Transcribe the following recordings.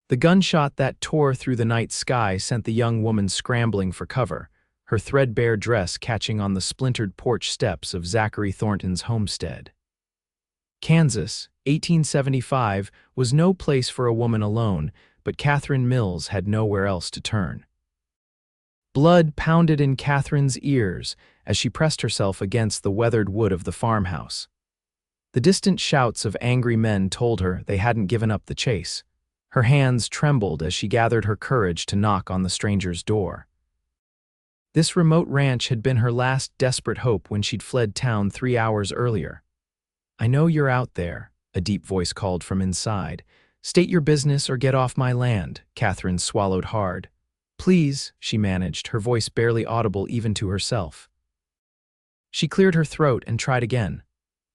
The gunshot that tore through the night sky sent the young woman scrambling for cover, her threadbare dress catching on the splintered porch steps of Zachary Thornton's homestead. Kansas, 1875, was no place for a woman alone, but Katherine Mills had nowhere else to turn. Blood pounded in Katherine's ears as she pressed herself against the weathered wood of the farmhouse. The distant shouts of angry men told her they hadn't given up the chase. Her hands trembled as she gathered her courage to knock on the stranger's door. This remote ranch had been her last desperate hope when she'd fled town 3 hours earlier. "I know you're out there," a deep voice called from inside. "State your business or get off my land." Katherine swallowed hard. "Please," she managed, her voice barely audible even to herself. She cleared her throat and tried again.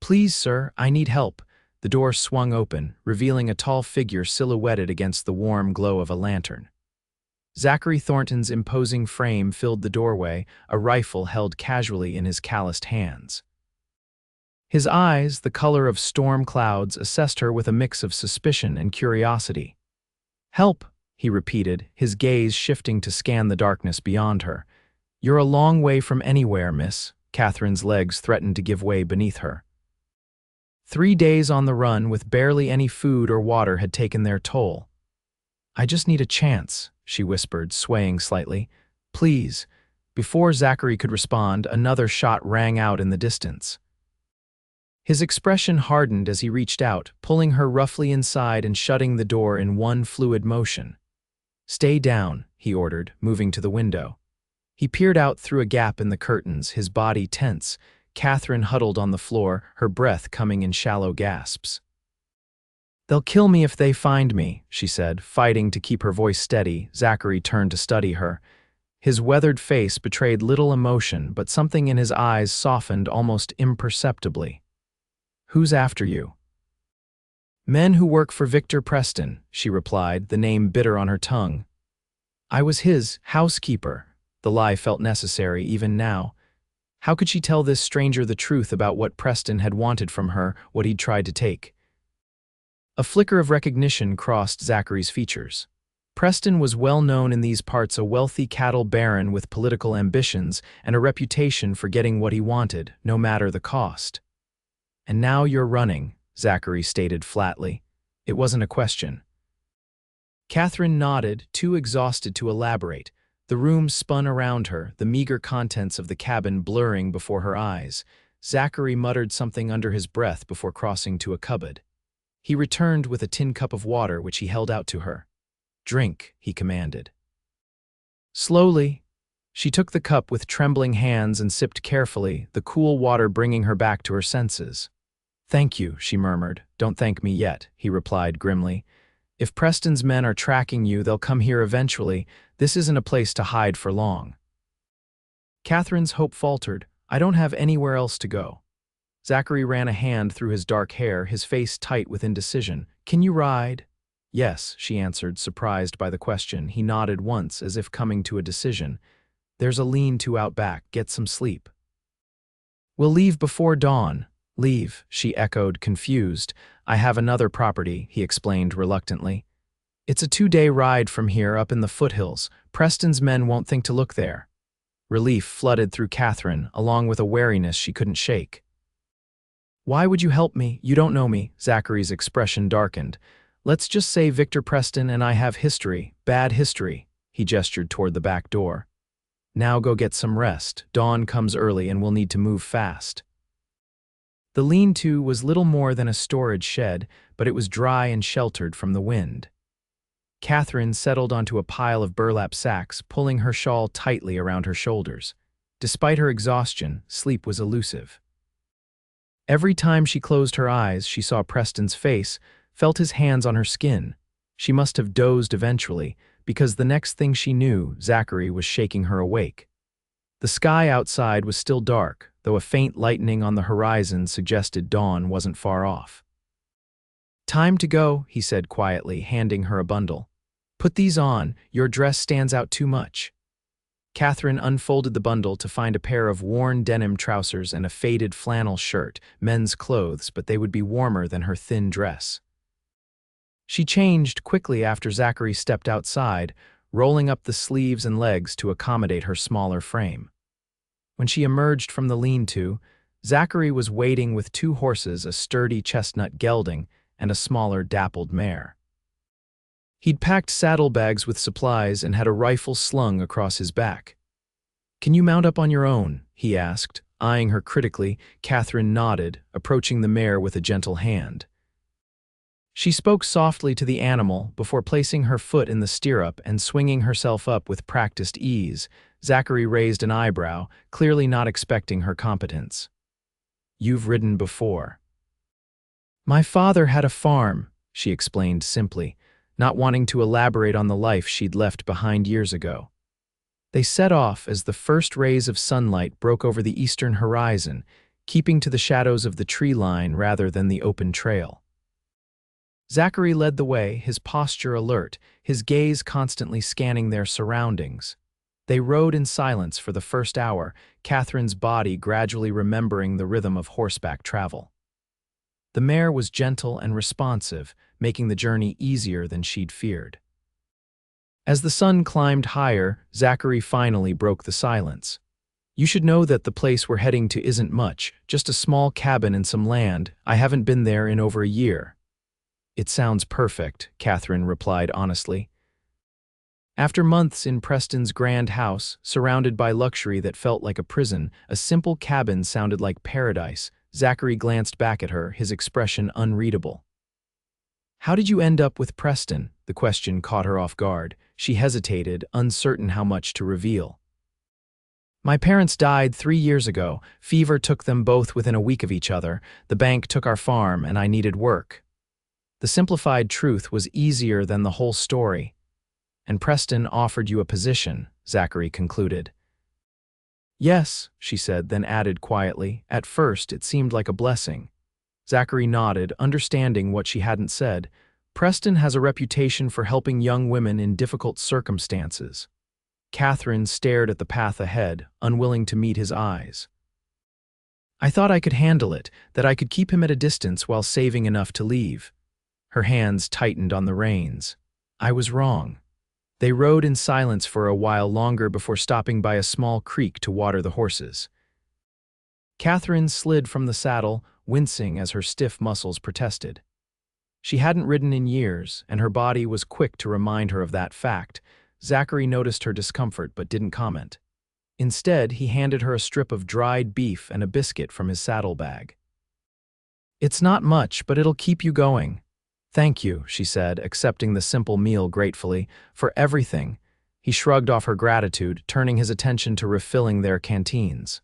"Please, sir, I need help." The door swung open, revealing a tall figure silhouetted against the warm glow of a lantern. Zachary Thornton's imposing frame filled the doorway, a rifle held casually in his calloused hands. His eyes, the color of storm clouds, assessed her with a mix of suspicion and curiosity. "Help," he repeated, his gaze shifting to scan the darkness beyond her. "You're a long way from anywhere, miss." Katherine's legs threatened to give way beneath her. 3 days on the run with barely any food or water had taken their toll. "I just need a chance," she whispered, swaying slightly. "Please." Before Zachary could respond, another shot rang out in the distance. His expression hardened as he reached out, pulling her roughly inside and shutting the door in one fluid motion. "Stay down," he ordered, moving to the window. He peered out through a gap in the curtains, his body tense. Katherine huddled on the floor, her breath coming in shallow gasps. "They'll kill me if they find me," she said, fighting to keep her voice steady. Zachary turned to study her. His weathered face betrayed little emotion, but something in his eyes softened almost imperceptibly. "Who's after you?" "Men who work for Victor Preston," she replied, the name bitter on her tongue. "I was his housekeeper." The lie felt necessary even now. How could she tell this stranger the truth about what Preston had wanted from her, what he'd tried to take? A flicker of recognition crossed Zachary's features. Preston was well known in these parts, a wealthy cattle baron with political ambitions and a reputation for getting what he wanted, no matter the cost. "And now you're running," Zachary stated flatly. It wasn't a question. Katherine nodded, too exhausted to elaborate. The room spun around her, the meager contents of the cabin blurring before her eyes. Zachary muttered something under his breath before crossing to a cupboard. He returned with a tin cup of water which he held out to her. "Drink," he commanded. Slowly, she took the cup with trembling hands and sipped carefully, the cool water bringing her back to her senses. "Thank you," she murmured. "Don't thank me yet," he replied grimly. "If Preston's men are tracking you, they'll come here eventually. This isn't a place to hide for long." Katherine's hope faltered. "I don't have anywhere else to go." Zachary ran a hand through his dark hair, his face tight with indecision. "Can you ride?" "Yes," she answered, surprised by the question. He nodded once, as if coming to a decision. "There's a lean-to out back. Get some sleep." "We'll leave before dawn." "Leave," she echoed, confused. "I have another property," he explained reluctantly. "It's a 2-day ride from here up in the foothills. Preston's men won't think to look there." Relief flooded through Katherine, along with a wariness she couldn't shake. "Why would you help me? You don't know me." Zachary's expression darkened. "Let's just say Victor Preston and I have history, bad history." He gestured toward the back door. "Now go get some rest. Dawn comes early and we'll need to move fast." The lean-to was little more than a storage shed, but it was dry and sheltered from the wind. Katherine settled onto a pile of burlap sacks, pulling her shawl tightly around her shoulders. Despite her exhaustion, sleep was elusive. Every time she closed her eyes, she saw Preston's face, felt his hands on her skin. She must have dozed eventually, because the next thing she knew, Zachary was shaking her awake. The sky outside was still dark, though a faint lightening on the horizon suggested dawn wasn't far off. "Time to go," he said quietly, handing her a bundle. "Put these on, your dress stands out too much." Katherine unfolded the bundle to find a pair of worn denim trousers and a faded flannel shirt, men's clothes, but they would be warmer than her thin dress. She changed quickly after Zachary stepped outside, rolling up the sleeves and legs to accommodate her smaller frame. When she emerged from the lean-to, Zachary was waiting with two horses, a sturdy chestnut gelding and a smaller dappled mare. He'd packed saddlebags with supplies and had a rifle slung across his back. "Can you mount up on your own?" he asked, eyeing her critically. Katherine nodded, approaching the mare with a gentle hand. She spoke softly to the animal before placing her foot in the stirrup and swinging herself up with practiced ease. Zachary raised an eyebrow, clearly not expecting her competence. "You've ridden before." "My father had a farm," she explained simply, not wanting to elaborate on the life she'd left behind years ago. They set off as the first rays of sunlight broke over the eastern horizon, keeping to the shadows of the tree line rather than the open trail. Zachary led the way, his posture alert, his gaze constantly scanning their surroundings. They rode in silence for the first hour, Katherine's body gradually remembering the rhythm of horseback travel. The mare was gentle and responsive, making the journey easier than she'd feared. As the sun climbed higher, Zachary finally broke the silence. "You should know that the place we're heading to isn't much, just a small cabin and some land. I haven't been there in over a year." "It sounds perfect," Katherine replied honestly. After months in Preston's grand house, surrounded by luxury that felt like a prison, a simple cabin sounded like paradise. Zachary glanced back at her, his expression unreadable. "How did you end up with Preston?" The question caught her off guard. She hesitated, uncertain how much to reveal. "My parents died 3 years ago. Fever took them both within a week of each other. The bank took our farm, and I needed work." The simplified truth was easier than the whole story. "And Preston offered you a position," Zachary concluded. "Yes," she said, then added quietly, "At first it seemed like a blessing." Zachary nodded, understanding what she hadn't said. "Preston has a reputation for helping young women in difficult circumstances." Katherine stared at the path ahead, unwilling to meet his eyes. "I thought I could handle it, that I could keep him at a distance while saving enough to leave." Her hands tightened on the reins. "I was wrong." They rode in silence for a while longer before stopping by a small creek to water the horses. Katherine slid from the saddle, wincing as her stiff muscles protested. She hadn't ridden in years, and her body was quick to remind her of that fact. Zachary noticed her discomfort but didn't comment. Instead, he handed her a strip of dried beef and a biscuit from his saddlebag. "It's not much, but it'll keep you going." "Thank you," she said, accepting the simple meal gratefully. "For everything." He shrugged off her gratitude, turning his attention to refilling their canteens.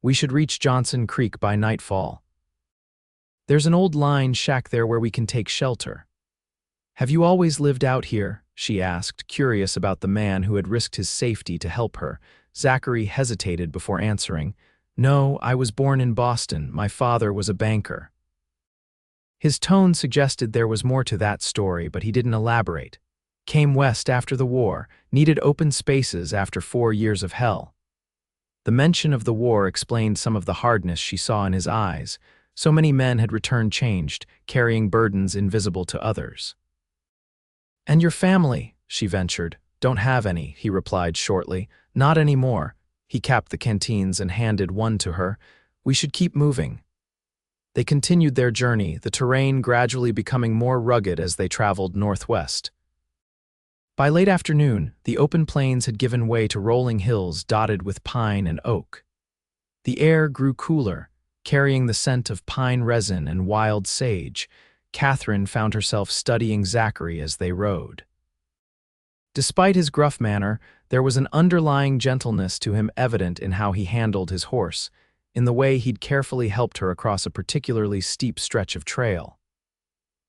"We should reach Johnson Creek by nightfall. There's an old line shack there where we can take shelter." "Have you always lived out here?" she asked, curious about the man who had risked his safety to help her. Zachary hesitated before answering. "No, I was born in Boston. My father was a banker." His tone suggested there was more to that story, but he didn't elaborate. "Came west after the war, needed open spaces after 4 years of hell." The mention of the war explained some of the hardness she saw in his eyes. So many men had returned changed, carrying burdens invisible to others. "And your family?" she ventured. "Don't have any," he replied shortly. "Not anymore." He capped the canteens and handed one to her. "We should keep moving." They continued their journey, the terrain gradually becoming more rugged as they traveled northwest. By late afternoon, the open plains had given way to rolling hills dotted with pine and oak. The air grew cooler, carrying the scent of pine resin and wild sage. Katherine found herself studying Zachary as they rode. Despite his gruff manner, there was an underlying gentleness to him evident in how he handled his horse, in the way he'd carefully helped her across a particularly steep stretch of trail.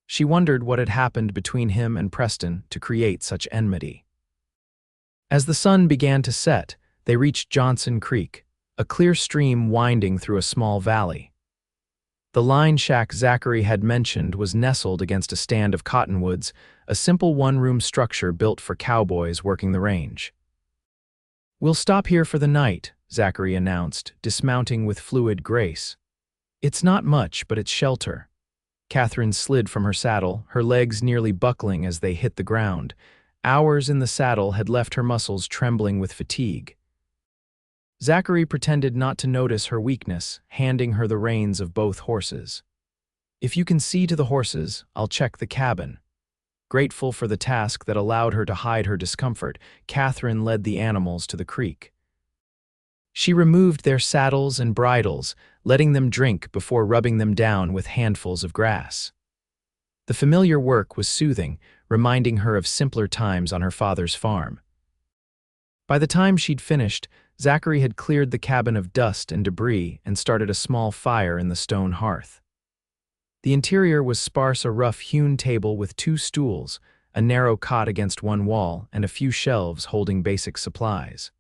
She wondered what had happened between him and Preston to create such enmity. As the sun began to set, they reached Johnson Creek, a clear stream winding through a small valley. The line shack Zachary had mentioned was nestled against a stand of cottonwoods, a simple one-room structure built for cowboys working the range. "We'll stop here for the night," Zachary announced, dismounting with fluid grace. "It's not much, but it's shelter." Katherine slid from her saddle, her legs nearly buckling as they hit the ground. Hours in the saddle had left her muscles trembling with fatigue. Zachary pretended not to notice her weakness, handing her the reins of both horses. "If you can see to the horses, I'll check the cabin." Grateful for the task that allowed her to hide her discomfort, Katherine led the animals to the creek. She removed their saddles and bridles, letting them drink before rubbing them down with handfuls of grass. The familiar work was soothing, reminding her of simpler times on her father's farm. By the time she'd finished, Zachary had cleared the cabin of dust and debris and started a small fire in the stone hearth. The interior was sparse, a rough-hewn table with 2 stools, a narrow cot against one wall, and a few shelves holding basic supplies.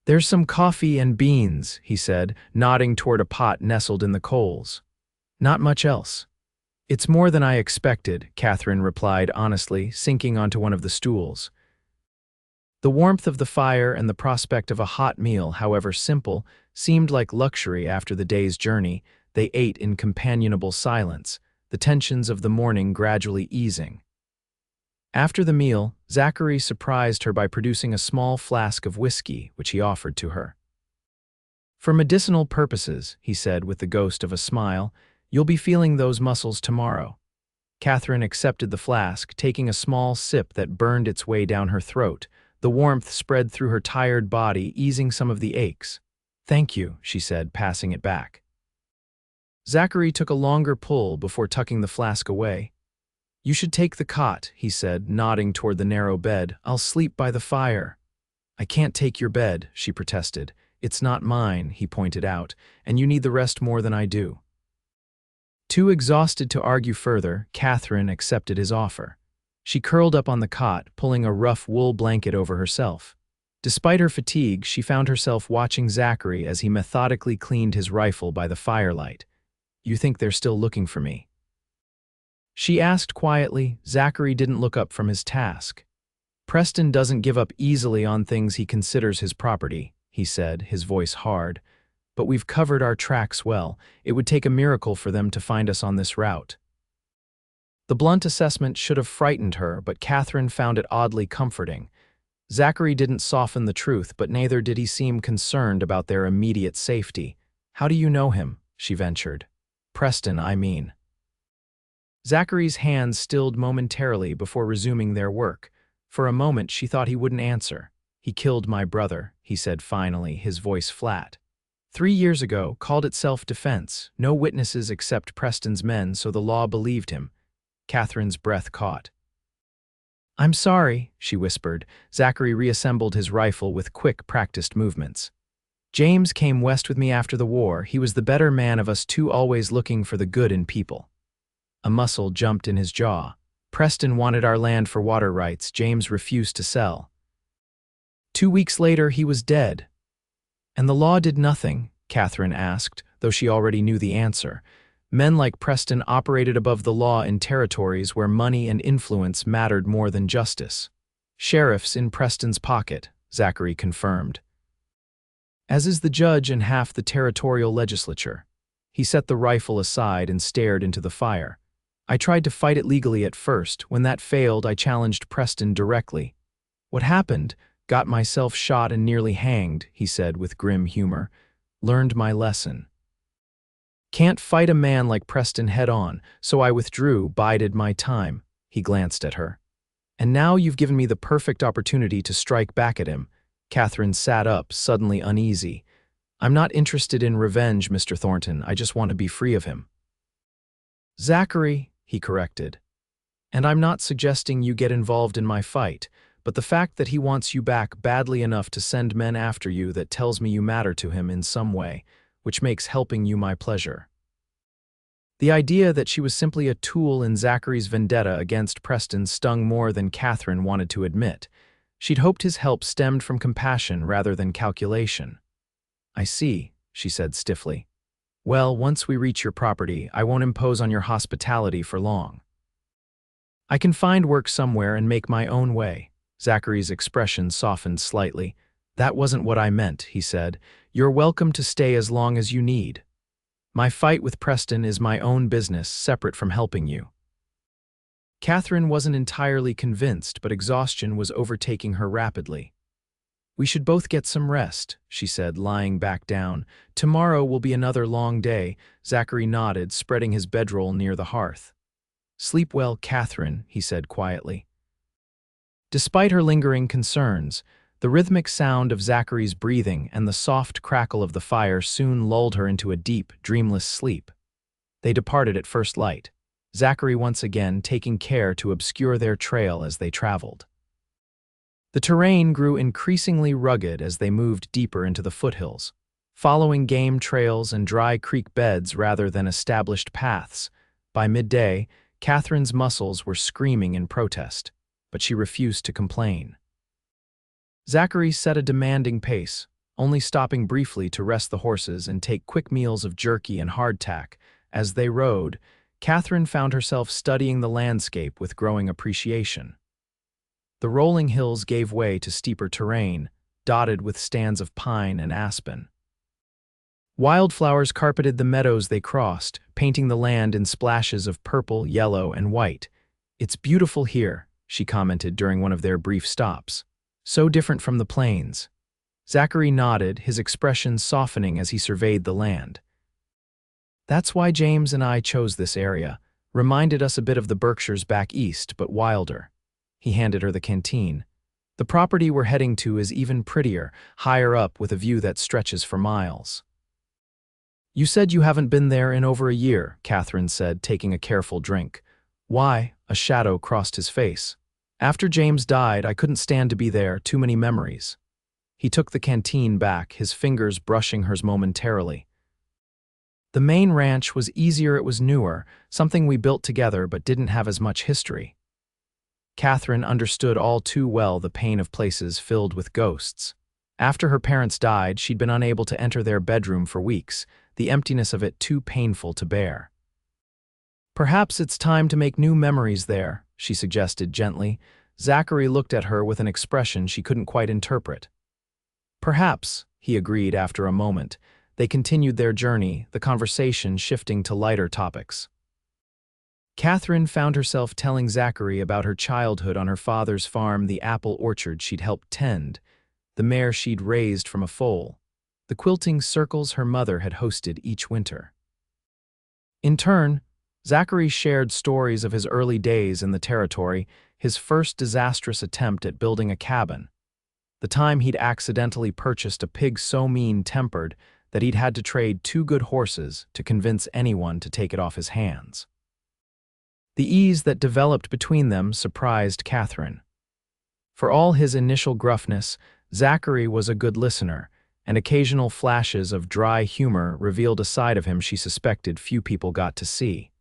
"There's some coffee and beans," he said, nodding toward a pot nestled in the coals. "Not much else." "It's more than I expected," Katherine replied honestly, sinking onto one of the stools. The warmth of the fire and the prospect of a hot meal, however simple, seemed like luxury after the day's journey. They ate in companionable silence, the tensions of the morning gradually easing. After the meal, Zachary surprised her by producing a small flask of whiskey, which he offered to her. "For medicinal purposes," he said with the ghost of a smile, "you'll be feeling those muscles tomorrow." Katherine accepted the flask, taking a small sip that burned its way down her throat. The warmth spread through her tired body, easing some of the aches. "Thank you," she said, passing it back. Zachary took a longer pull before tucking the flask away. "You should take the cot," he said, nodding toward the narrow bed. "I'll sleep by the fire." "I can't take your bed," she protested. "It's not mine," he pointed out, "and you need the rest more than I do." Too exhausted to argue further, Katherine accepted his offer. She curled up on the cot, pulling a rough wool blanket over herself. Despite her fatigue, she found herself watching Zachary as he methodically cleaned his rifle by the firelight. "You think they're still looking for me?" she asked quietly. Zachary didn't look up from his task. "Preston doesn't give up easily on things he considers his property," he said, his voice hard. "But we've covered our tracks well. It would take a miracle for them to find us on this route." The blunt assessment should have frightened her, but Katherine found it oddly comforting. Zachary didn't soften the truth, but neither did he seem concerned about their immediate safety. "How do you know him?" she ventured. "Preston, I mean." Zachary's hands stilled momentarily before resuming their work. For a moment she thought he wouldn't answer. "He killed my brother," he said finally, his voice flat. 3 years ago, called it self-defense. No witnesses except Preston's men, so the law believed him. Katherine's breath caught. "I'm sorry," she whispered. Zachary reassembled his rifle with quick, practiced movements. "James came west with me after the war. He was the better man of us two, always looking for the good in people." A muscle jumped in his jaw. "Preston wanted our land for water rights. James refused to sell. 2 weeks later, he was dead." "And the law did nothing?" Katherine asked, though she already knew the answer. Men like Preston operated above the law in territories where money and influence mattered more than justice. "Sheriff's in Preston's pocket," Zachary confirmed. "As is the judge and half the territorial legislature." He set the rifle aside and stared into the fire. "I tried to fight it legally at first. When that failed, I challenged Preston directly." "What happened?" "Got myself shot and nearly hanged," he said with grim humor. "Learned my lesson. Can't fight a man like Preston head-on, so I withdrew, bided my time." He glanced at her. "And now you've given me the perfect opportunity to strike back at him." Katherine sat up, suddenly uneasy. "I'm not interested in revenge, Mr. Thornton. I just want to be free of him." "Zachary," he corrected. "And I'm not suggesting you get involved in my fight, but the fact that he wants you back badly enough to send men after you, that tells me you matter to him in some way, which makes helping you my pleasure." The idea that she was simply a tool in Zachary's vendetta against Preston stung more than Katherine wanted to admit. She'd hoped his help stemmed from compassion rather than calculation. "I see," she said stiffly. "Well, once we reach your property, I won't impose on your hospitality for long. I can find work somewhere and make my own way." Zachary's expression softened slightly. "That wasn't what I meant," he said. "You're welcome to stay as long as you need." My fight with Preston is my own business, separate from helping you." Katherine wasn't entirely convinced, but exhaustion was overtaking her rapidly. "We should both get some rest," she said, lying back down. "Tomorrow will be another long day." Zachary nodded, spreading his bedroll near the hearth. "Sleep well, Katherine," he said quietly. Despite her lingering concerns, the rhythmic sound of Zachary's breathing and the soft crackle of the fire soon lulled her into a deep, dreamless sleep. They departed at first light, Zachary once again taking care to obscure their trail as they traveled. The terrain grew increasingly rugged as they moved deeper into the foothills, following game trails and dry creek beds rather than established paths. By midday, Katherine's muscles were screaming in protest, but she refused to complain. Zachary set a demanding pace, only stopping briefly to rest the horses and take quick meals of jerky and hardtack. As they rode, Katherine found herself studying the landscape with growing appreciation. The rolling hills gave way to steeper terrain, dotted with stands of pine and aspen. Wildflowers carpeted the meadows they crossed, painting the land in splashes of purple, yellow, and white. "It's beautiful here," she commented during one of their brief stops. "So different from the plains." Zachary nodded, his expression softening as he surveyed the land. "That's why James and I chose this area. Reminded us a bit of the Berkshires back east, but wilder." He handed her the canteen. "The property we're heading to is even prettier, higher up with a view that stretches for miles." "You said you haven't been there in over a year," Katherine said, taking a careful drink. "Why?" A shadow crossed his face. "After James died, I couldn't stand to be there, too many memories." He took the canteen back, his fingers brushing hers momentarily. "The main ranch was easier, it was newer, something we built together but didn't have as much history." Katherine understood all too well the pain of places filled with ghosts. After her parents died, she'd been unable to enter their bedroom for weeks, the emptiness of it too painful to bear. "Perhaps it's time to make new memories there," she suggested gently. Zachary looked at her with an expression she couldn't quite interpret. "Perhaps," he agreed after a moment. They continued their journey, the conversation shifting to lighter topics. Katherine found herself telling Zachary about her childhood on her father's farm, the apple orchard she'd helped tend, the mare she'd raised from a foal, the quilting circles her mother had hosted each winter. In turn, Zachary shared stories of his early days in the territory, his first disastrous attempt at building a cabin, the time he'd accidentally purchased a pig so mean-tempered that he'd had to trade 2 good horses to convince anyone to take it off his hands. The ease that developed between them surprised Katherine. For all his initial gruffness, Zachary was a good listener, and occasional flashes of dry humor revealed a side of him she suspected few people got to see.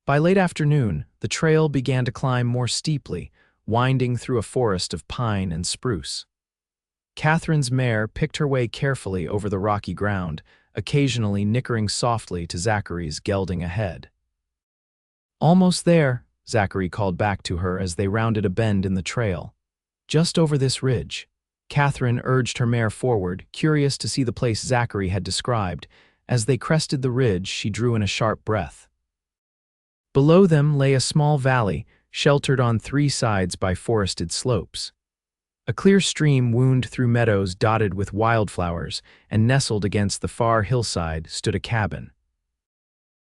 By late afternoon, the trail began to climb more steeply, winding through a forest of pine and spruce. Katherine's mare picked her way carefully over the rocky ground, occasionally nickering softly to Zachary's gelding ahead. "Almost there," Zachary called back to her as they rounded a bend in the trail. "Just over this ridge." Katherine urged her mare forward, curious to see the place Zachary had described. As they crested the ridge, she drew in a sharp breath. Below them lay a small valley, sheltered on 3 sides by forested slopes. A clear stream wound through meadows dotted with wildflowers, and nestled against the far hillside stood a cabin.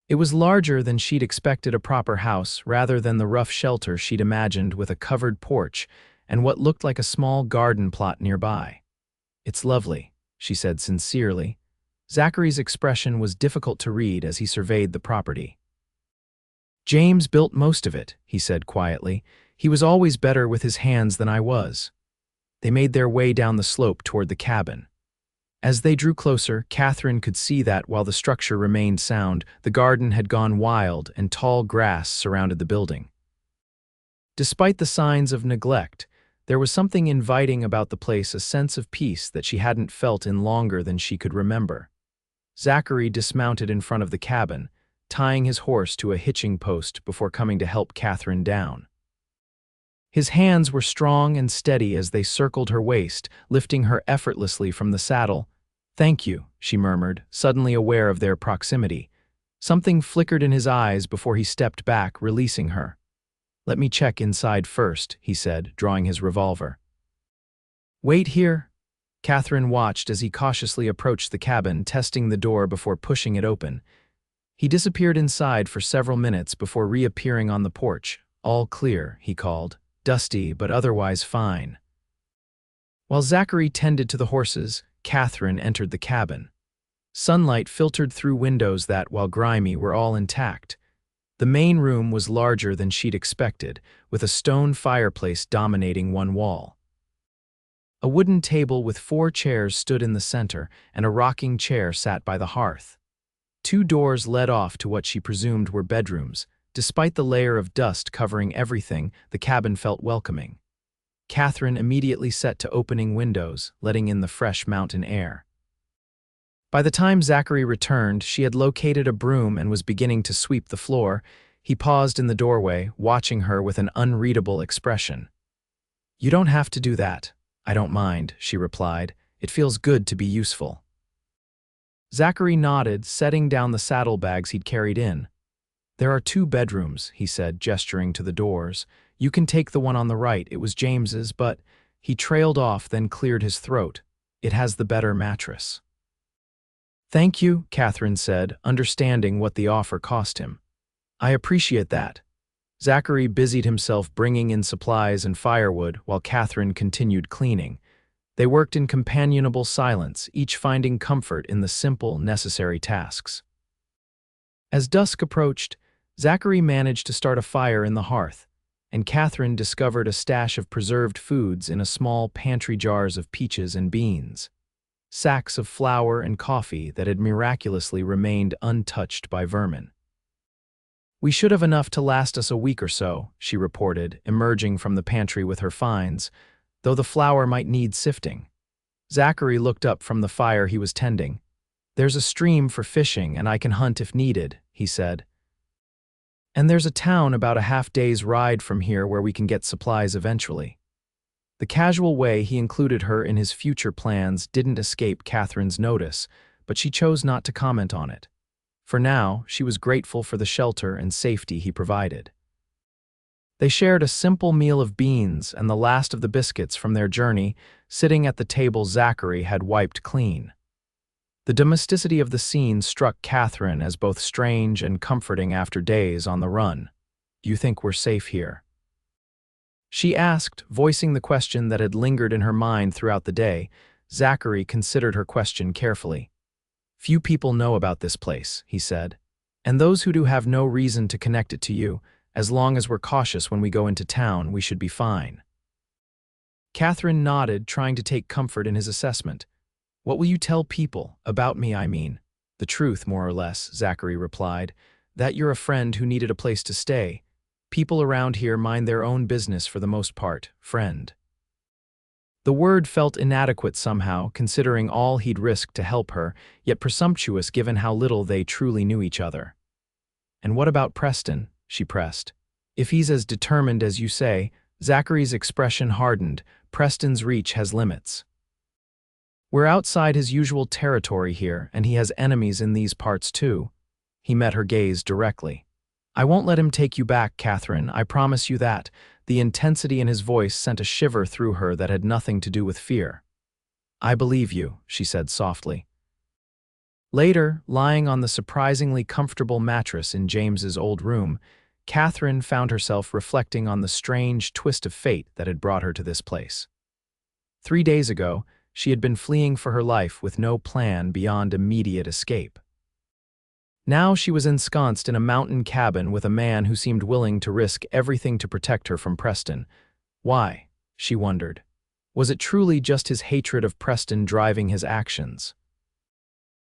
It was larger than she'd expected a proper house, rather than the rough shelter she'd imagined, with a covered porch and what looked like a small garden plot nearby. "It's lovely," she said sincerely. Zachary's expression was difficult to read as he surveyed the property. "James built most of it," he said quietly. "He was always better with his hands than I was." They made their way down the slope toward the cabin. As they drew closer, Katherine could see that, while the structure remained sound, the garden had gone wild and tall grass surrounded the building. Despite the signs of neglect, there was something inviting about the place, a sense of peace that she hadn't felt in longer than she could remember. Zachary dismounted in front of the cabin, tying his horse to a hitching post before coming to help Katherine down. His hands were strong and steady as they circled her waist, lifting her effortlessly from the saddle. "Thank you," she murmured, suddenly aware of their proximity. Something flickered in his eyes before he stepped back, releasing her. "Let me check inside first," he said, drawing his revolver. "Wait here." Katherine watched as he cautiously approached the cabin, testing the door before pushing it open. He disappeared inside for several minutes before reappearing on the porch. "All clear," he called. "Dusty, but otherwise fine." While Zachary tended to the horses, Katherine entered the cabin. Sunlight filtered through windows that, while grimy, were all intact. The main room was larger than she'd expected, with a stone fireplace dominating one wall. A wooden table with 4 chairs stood in the center, and a rocking chair sat by the hearth. 2 doors led off to what she presumed were bedrooms. Despite the layer of dust covering everything, the cabin felt welcoming. Katherine immediately set to opening windows, letting in the fresh mountain air. By the time Zachary returned, she had located a broom and was beginning to sweep the floor. He paused in the doorway, watching her with an unreadable expression. "You don't have to do that. I don't mind," she replied. "It feels good to be useful." Zachary nodded, setting down the saddlebags he'd carried in. "There are 2 bedrooms," he said, gesturing to the doors. "You can take the one on the right. It was James's, but—" He trailed off, then cleared his throat. "It has the better mattress." "Thank you," Katherine said, understanding what the offer cost him. "I appreciate that." Zachary busied himself bringing in supplies and firewood while Katherine continued cleaning. They worked in companionable silence, each finding comfort in the simple, necessary tasks. As dusk approached, Zachary managed to start a fire in the hearth, and Katherine discovered a stash of preserved foods in a small pantry, jars of peaches and beans, sacks of flour and coffee that had miraculously remained untouched by vermin. "We should have enough to last us a week or so," she reported, emerging from the pantry with her finds, though the flour might need sifting. Zachary looked up from the fire he was tending. "There's a stream for fishing, and I can hunt if needed," he said. "And there's a town about a half-day's ride from here where we can get supplies eventually." The casual way he included her in his future plans didn't escape Katherine's notice, but she chose not to comment on it. For now, she was grateful for the shelter and safety he provided. They shared a simple meal of beans and the last of the biscuits from their journey, sitting at the table Zachary had wiped clean. The domesticity of the scene struck Katherine as both strange and comforting after days on the run. "You think we're safe here?" she asked, voicing the question that had lingered in her mind throughout the day. Zachary considered her question carefully. "Few people know about this place," he said, "and those who do have no reason to connect it to you. As long as we're cautious when we go into town, we should be fine." Katherine nodded, trying to take comfort in his assessment. "What will you tell people? About me, I mean." "The truth, more or less," Zachary replied. "That you're a friend who needed a place to stay. People around here mind their own business for the most part. Friend." The word felt inadequate somehow, considering all he'd risked to help her, yet presumptuous given how little they truly knew each other. "And what about Preston?" she pressed. "If he's as determined as you say—" Zachary's expression hardened. "Preston's reach has limits. We're outside his usual territory here, and he has enemies in these parts too." He met her gaze directly. "I won't let him take you back, Katherine, I promise you that." The intensity in his voice sent a shiver through her that had nothing to do with fear. "I believe you," she said softly. Later, lying on the surprisingly comfortable mattress in James's old room, Katherine found herself reflecting on the strange twist of fate that had brought her to this place. 3 days ago, she had been fleeing for her life with no plan beyond immediate escape. Now she was ensconced in a mountain cabin with a man who seemed willing to risk everything to protect her from Preston. Why? She wondered. Was it truly just his hatred of Preston driving his actions?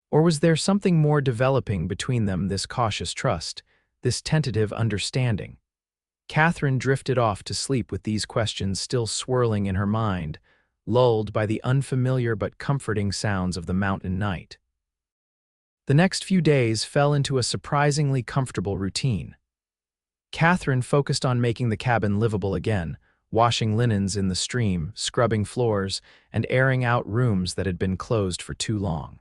Or was there something more developing between them, this cautious trust, this tentative understanding? Katherine drifted off to sleep with these questions still swirling in her mind, lulled by the unfamiliar but comforting sounds of the mountain night. The next few days fell into a surprisingly comfortable routine. Katherine focused on making the cabin livable again, washing linens in the stream, scrubbing floors, and airing out rooms that had been closed for too long.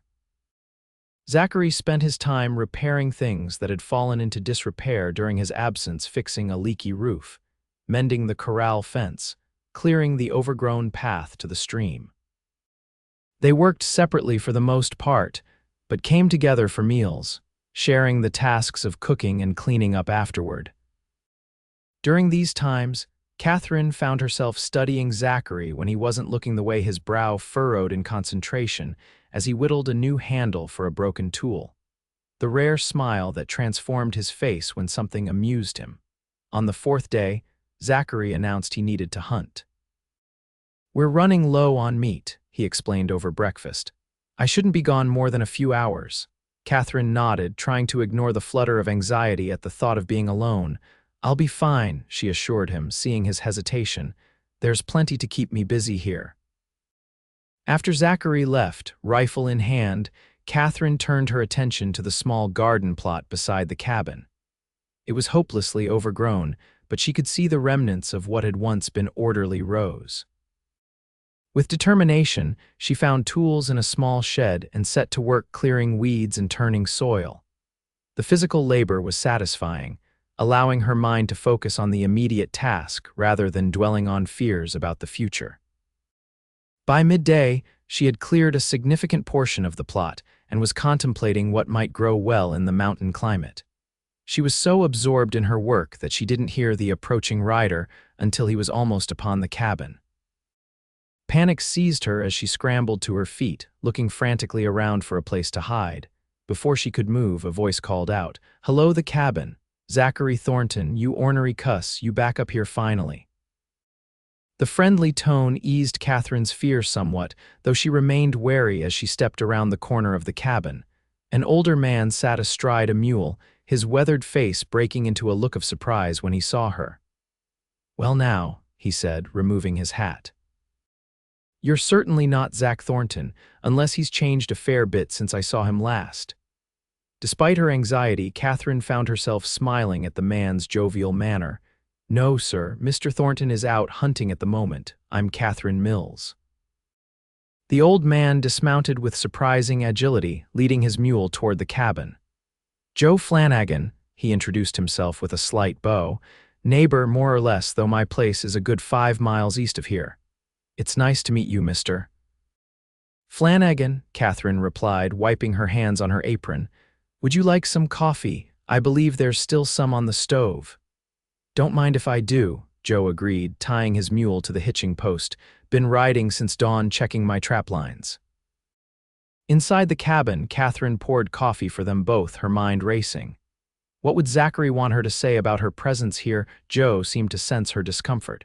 Zachary spent his time repairing things that had fallen into disrepair during his absence, fixing a leaky roof, mending the corral fence, clearing the overgrown path to the stream. They worked separately for the most part, but came together for meals, sharing the tasks of cooking and cleaning up afterward. During these times, Katherine found herself studying Zachary when he wasn't looking, the way his brow furrowed in concentration as he whittled a new handle for a broken tool, the rare smile that transformed his face when something amused him. On the fourth day, Zachary announced he needed to hunt. "We're running low on meat," he explained over breakfast. "I shouldn't be gone more than a few hours." Katherine nodded, trying to ignore the flutter of anxiety at the thought of being alone. "I'll be fine," she assured him, seeing his hesitation. "There's plenty to keep me busy here." After Zachary left, rifle in hand, Katherine turned her attention to the small garden plot beside the cabin. It was hopelessly overgrown, but she could see the remnants of what had once been orderly rows. With determination, she found tools in a small shed and set to work clearing weeds and turning soil. The physical labor was satisfying, allowing her mind to focus on the immediate task rather than dwelling on fears about the future. By midday, she had cleared a significant portion of the plot and was contemplating what might grow well in the mountain climate. She was so absorbed in her work that she didn't hear the approaching rider until he was almost upon the cabin. Panic seized her as she scrambled to her feet, looking frantically around for a place to hide. Before she could move, a voice called out, "Hello, the cabin. Zachary Thornton, you ornery cuss, you back up here finally." The friendly tone eased Katherine's fear somewhat, though she remained wary as she stepped around the corner of the cabin. An older man sat astride a mule, his weathered face breaking into a look of surprise when he saw her. "Well now," he said, removing his hat. "You're certainly not Zach Thornton, unless he's changed a fair bit since I saw him last." Despite her anxiety, Katherine found herself smiling at the man's jovial manner. "No, sir, Mr. Thornton is out hunting at the moment. I'm Katherine Mills." The old man dismounted with surprising agility, leading his mule toward the cabin. "Joe Flanagan," he introduced himself with a slight bow. "Neighbor, more or less, though my place is a good 5 miles east of here. It's nice to meet you, Mr. Flanagan," Katherine replied, wiping her hands on her apron. "Would you like some coffee? I believe there's still some on the stove." "Don't mind if I do," Joe agreed, tying his mule to the hitching post. "Been riding since dawn, checking my trap lines." Inside the cabin, Katherine poured coffee for them both, her mind racing. What would Zachary want her to say about her presence here? Joe seemed to sense her discomfort.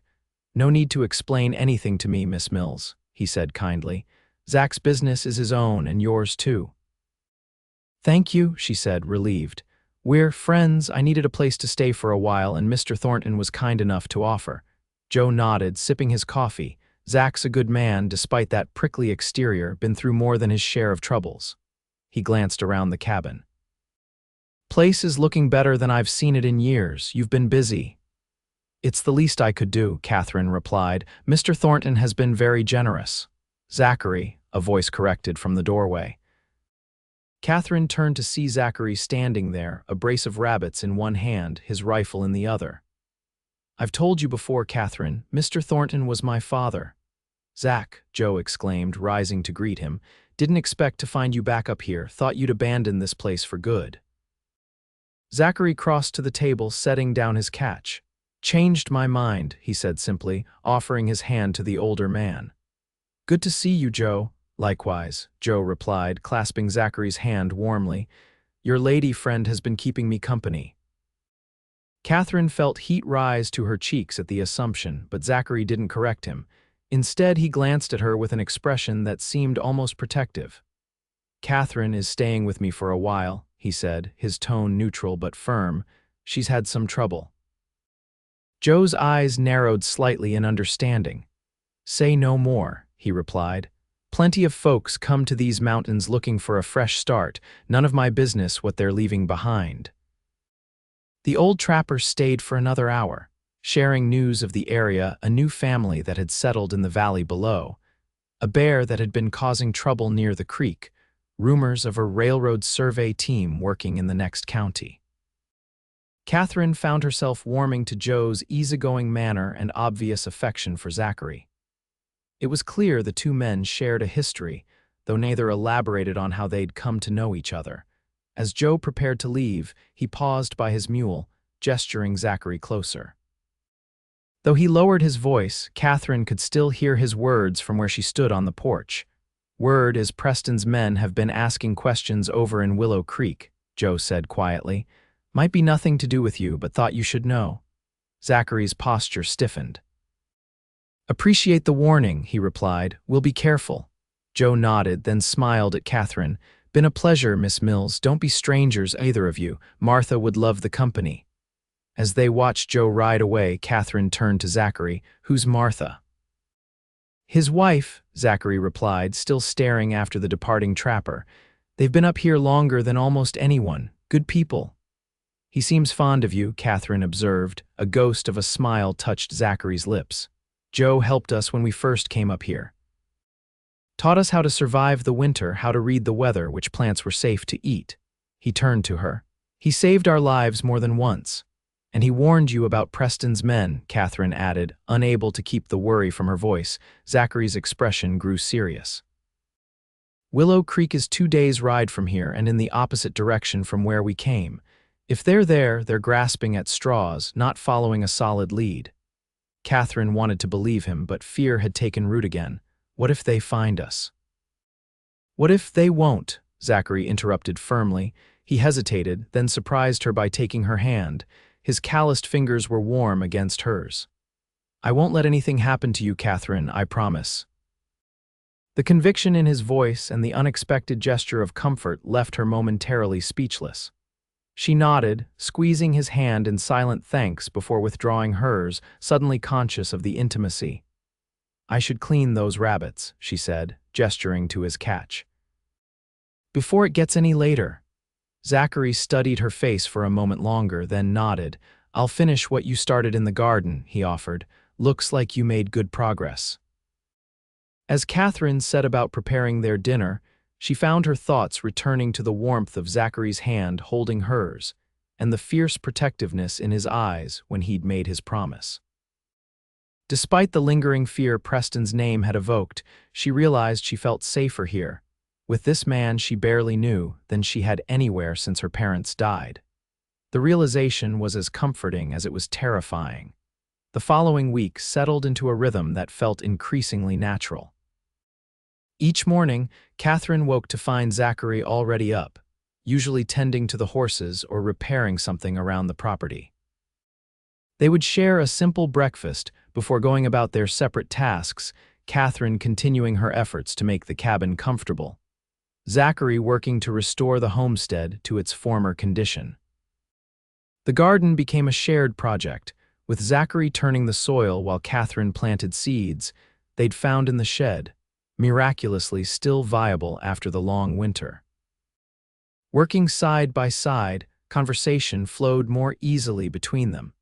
"No need to explain anything to me, Miss Mills," he said kindly. "Zach's business is his own, and yours too." "Thank you," she said, relieved. "We're friends. I needed a place to stay for a while, and Mr. Thornton was kind enough to offer." Joe nodded, sipping his coffee. "Zach's a good man, despite that prickly exterior, been through more than his share of troubles." He glanced around the cabin. "Place is looking better than I've seen it in years. You've been busy." "It's the least I could do," Katherine replied. "Mr. Thornton has been very generous." "Zachary," a voice corrected from the doorway. Katherine turned to see Zachary standing there, a brace of rabbits in one hand, his rifle in the other. "I've told you before, Katherine, Mr. Thornton was my father." "Zach," Joe exclaimed, rising to greet him. "Didn't expect to find you back up here. Thought you'd abandoned this place for good." Zachary crossed to the table, setting down his catch. "Changed my mind," he said simply, offering his hand to the older man. "Good to see you, Joe." "Likewise," Joe replied, clasping Zachary's hand warmly. "Your lady friend has been keeping me company." Katherine felt heat rise to her cheeks at the assumption, but Zachary didn't correct him. Instead, he glanced at her with an expression that seemed almost protective. "Katherine is staying with me for a while," he said, his tone neutral but firm. "She's had some trouble." Joe's eyes narrowed slightly in understanding. "Say no more," he replied. "Plenty of folks come to these mountains looking for a fresh start. None of my business what they're leaving behind." The old trapper stayed for another hour. sharing news of the area, a new family that had settled in the valley below, a bear that had been causing trouble near the creek, rumors of a railroad survey team working in the next county. Katherine found herself warming to Joe's easygoing manner and obvious affection for Zachary. It was clear the two men shared a history, though neither elaborated on how they'd come to know each other. As Joe prepared to leave, he paused by his mule, gesturing Zachary closer. Though he lowered his voice, Katherine could still hear his words from where she stood on the porch. "Word is Preston's men have been asking questions over in Willow Creek," Joe said quietly. "Might be nothing to do with you, but thought you should know." Zachary's posture stiffened. "Appreciate the warning," he replied. "We'll be careful." Joe nodded, then smiled at Katherine. "Been a pleasure, Miss Mills. Don't be strangers, either of you. Martha would love the company." As they watched Joe ride away, Katherine turned to Zachary. "Who's Martha?" "His wife," Zachary replied, still staring after the departing trapper. "They've been up here longer than almost anyone. Good people." "He seems fond of you," Katherine observed. A ghost of a smile touched Zachary's lips. "Joe helped us when we first came up here. Taught us how to survive the winter, how to read the weather, which plants were safe to eat." He turned to her. "He saved our lives more than once. And he warned you about Preston's men," Katherine added, unable to keep the worry from her voice. Zachary's expression grew serious. "Willow Creek is 2 days' ride from here and in the opposite direction from where we came. If they're there, they're grasping at straws, not following a solid lead." Katherine wanted to believe him, but fear had taken root again. What if they find us? "What if they won't?" Zachary interrupted firmly. He hesitated, then surprised her by taking her hand. His calloused fingers were warm against hers. "I won't let anything happen to you, Katherine, I promise." The conviction in his voice and the unexpected gesture of comfort left her momentarily speechless. She nodded, squeezing his hand in silent thanks before withdrawing hers, suddenly conscious of the intimacy. "I should clean those rabbits," she said, gesturing to his catch. "Before it gets any later." Zachary studied her face for a moment longer, then nodded. "I'll finish what you started in the garden," he offered. "Looks like you made good progress." As Katherine set about preparing their dinner, she found her thoughts returning to the warmth of Zachary's hand holding hers, and the fierce protectiveness in his eyes when he'd made his promise. Despite the lingering fear Preston's name had evoked, she realized she felt safer here, with this man she barely knew, than she had anywhere since her parents died. The realization was as comforting as it was terrifying. The following week settled into a rhythm that felt increasingly natural. Each morning, Katherine woke to find Zachary already up, usually tending to the horses or repairing something around the property. They would share a simple breakfast before going about their separate tasks, Katherine continuing her efforts to make the cabin comfortable, Zachary working to restore the homestead to its former condition. The garden became a shared project, with Zachary turning the soil while Katherine planted seeds they'd found in the shed, miraculously still viable after the long winter. Working side by side, conversation flowed more easily between them,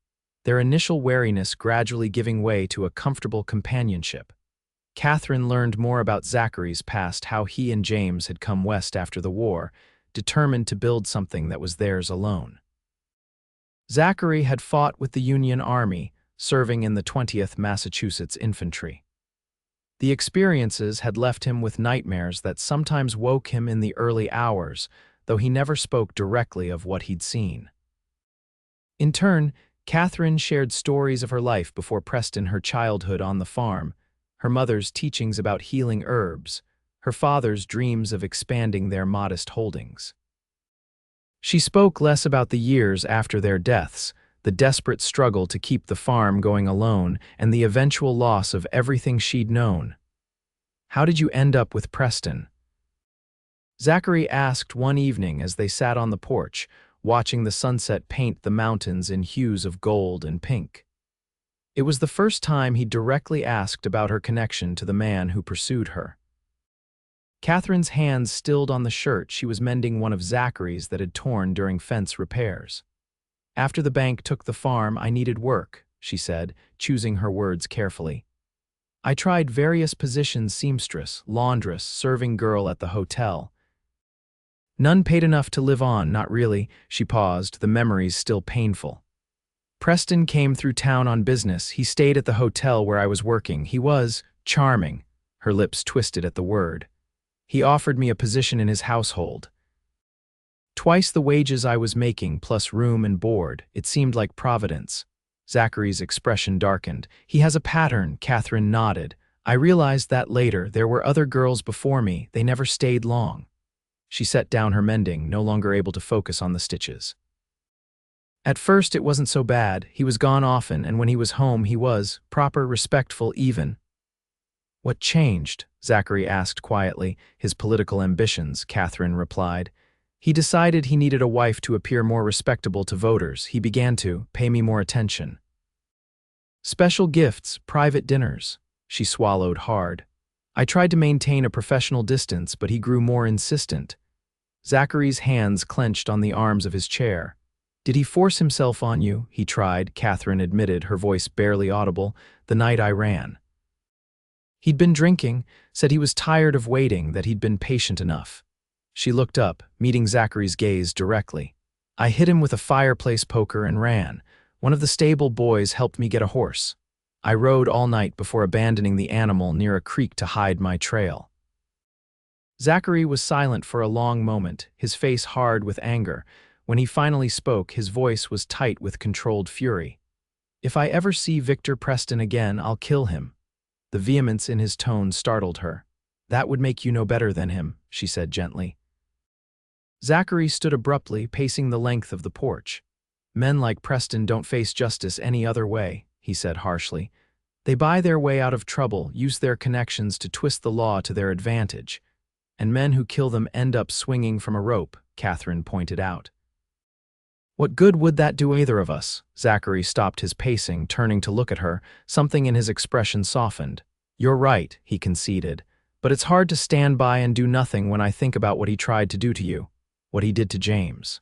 their initial wariness gradually giving way to a comfortable companionship. Katherine learned more about Zachary's past, how he and James had come west after the war, determined to build something that was theirs alone. Zachary had fought with the Union Army, serving in the 20th Massachusetts Infantry. The experiences had left him with nightmares that sometimes woke him in the early hours, though he never spoke directly of what he'd seen. In turn, Katherine shared stories of her life before Preston, her childhood on the farm, her mother's teachings about healing herbs, her father's dreams of expanding their modest holdings. She spoke less about the years after their deaths, the desperate struggle to keep the farm going alone, and the eventual loss of everything she'd known. "How did you end up with Preston?" Zachary asked one evening as they sat on the porch, watching the sunset paint the mountains in hues of gold and pink. It was the first time he directly asked about her connection to the man who pursued her. Katherine's hands stilled on the shirt she was mending one of Zachary's that had torn during fence repairs. "After the bank took the farm, I needed work," she said, choosing her words carefully. I tried various positions: seamstress, laundress, serving girl at the hotel. None paid enough to live on, not really. She paused, the memories still painful. Preston came through town on business. He stayed at the hotel where I was working. He was charming. Her lips twisted at the word. He offered me a position in his household. Twice the wages I was making, plus room and board. It seemed like providence. Zachary's expression darkened. He has a pattern, Katherine nodded. I realized that later. There were other girls before me. They never stayed long. She set down her mending, no longer able to focus on the stitches. At first it wasn't so bad. He was gone often, and when he was home he was proper, respectful, even. What changed? Zachary asked quietly. His political ambitions, Katherine replied. He decided he needed a wife to appear more respectable to voters. He began to pay me more attention. Special gifts, private dinners. She swallowed hard. I tried to maintain a professional distance, but he grew more insistent. Zachary's hands clenched on the arms of his chair. Did he force himself on you? He tried, Katherine admitted, her voice barely audible. The night I ran. He'd been drinking, said he was tired of waiting, that he'd been patient enough. She looked up, meeting Zachary's gaze directly. I hit him with a fireplace poker and ran. One of the stable boys helped me get a horse. I rode all night before abandoning the animal near a creek to hide my trail. Zachary was silent for a long moment, his face hard with anger. When he finally spoke, his voice was tight with controlled fury. If I ever see Victor Preston again, I'll kill him. The vehemence in his tone startled her. That would make you no better than him, she said gently. Zachary stood abruptly, pacing the length of the porch. Men like Preston don't face justice any other way, he said harshly. They buy their way out of trouble, use their connections to twist the law to their advantage. And men who kill them end up swinging from a rope, Katherine pointed out. What good would that do either of us? Zachary stopped his pacing, turning to look at her. Something in his expression softened. You're right, he conceded. But it's hard to stand by and do nothing when I think about what he tried to do to you. What he did to James.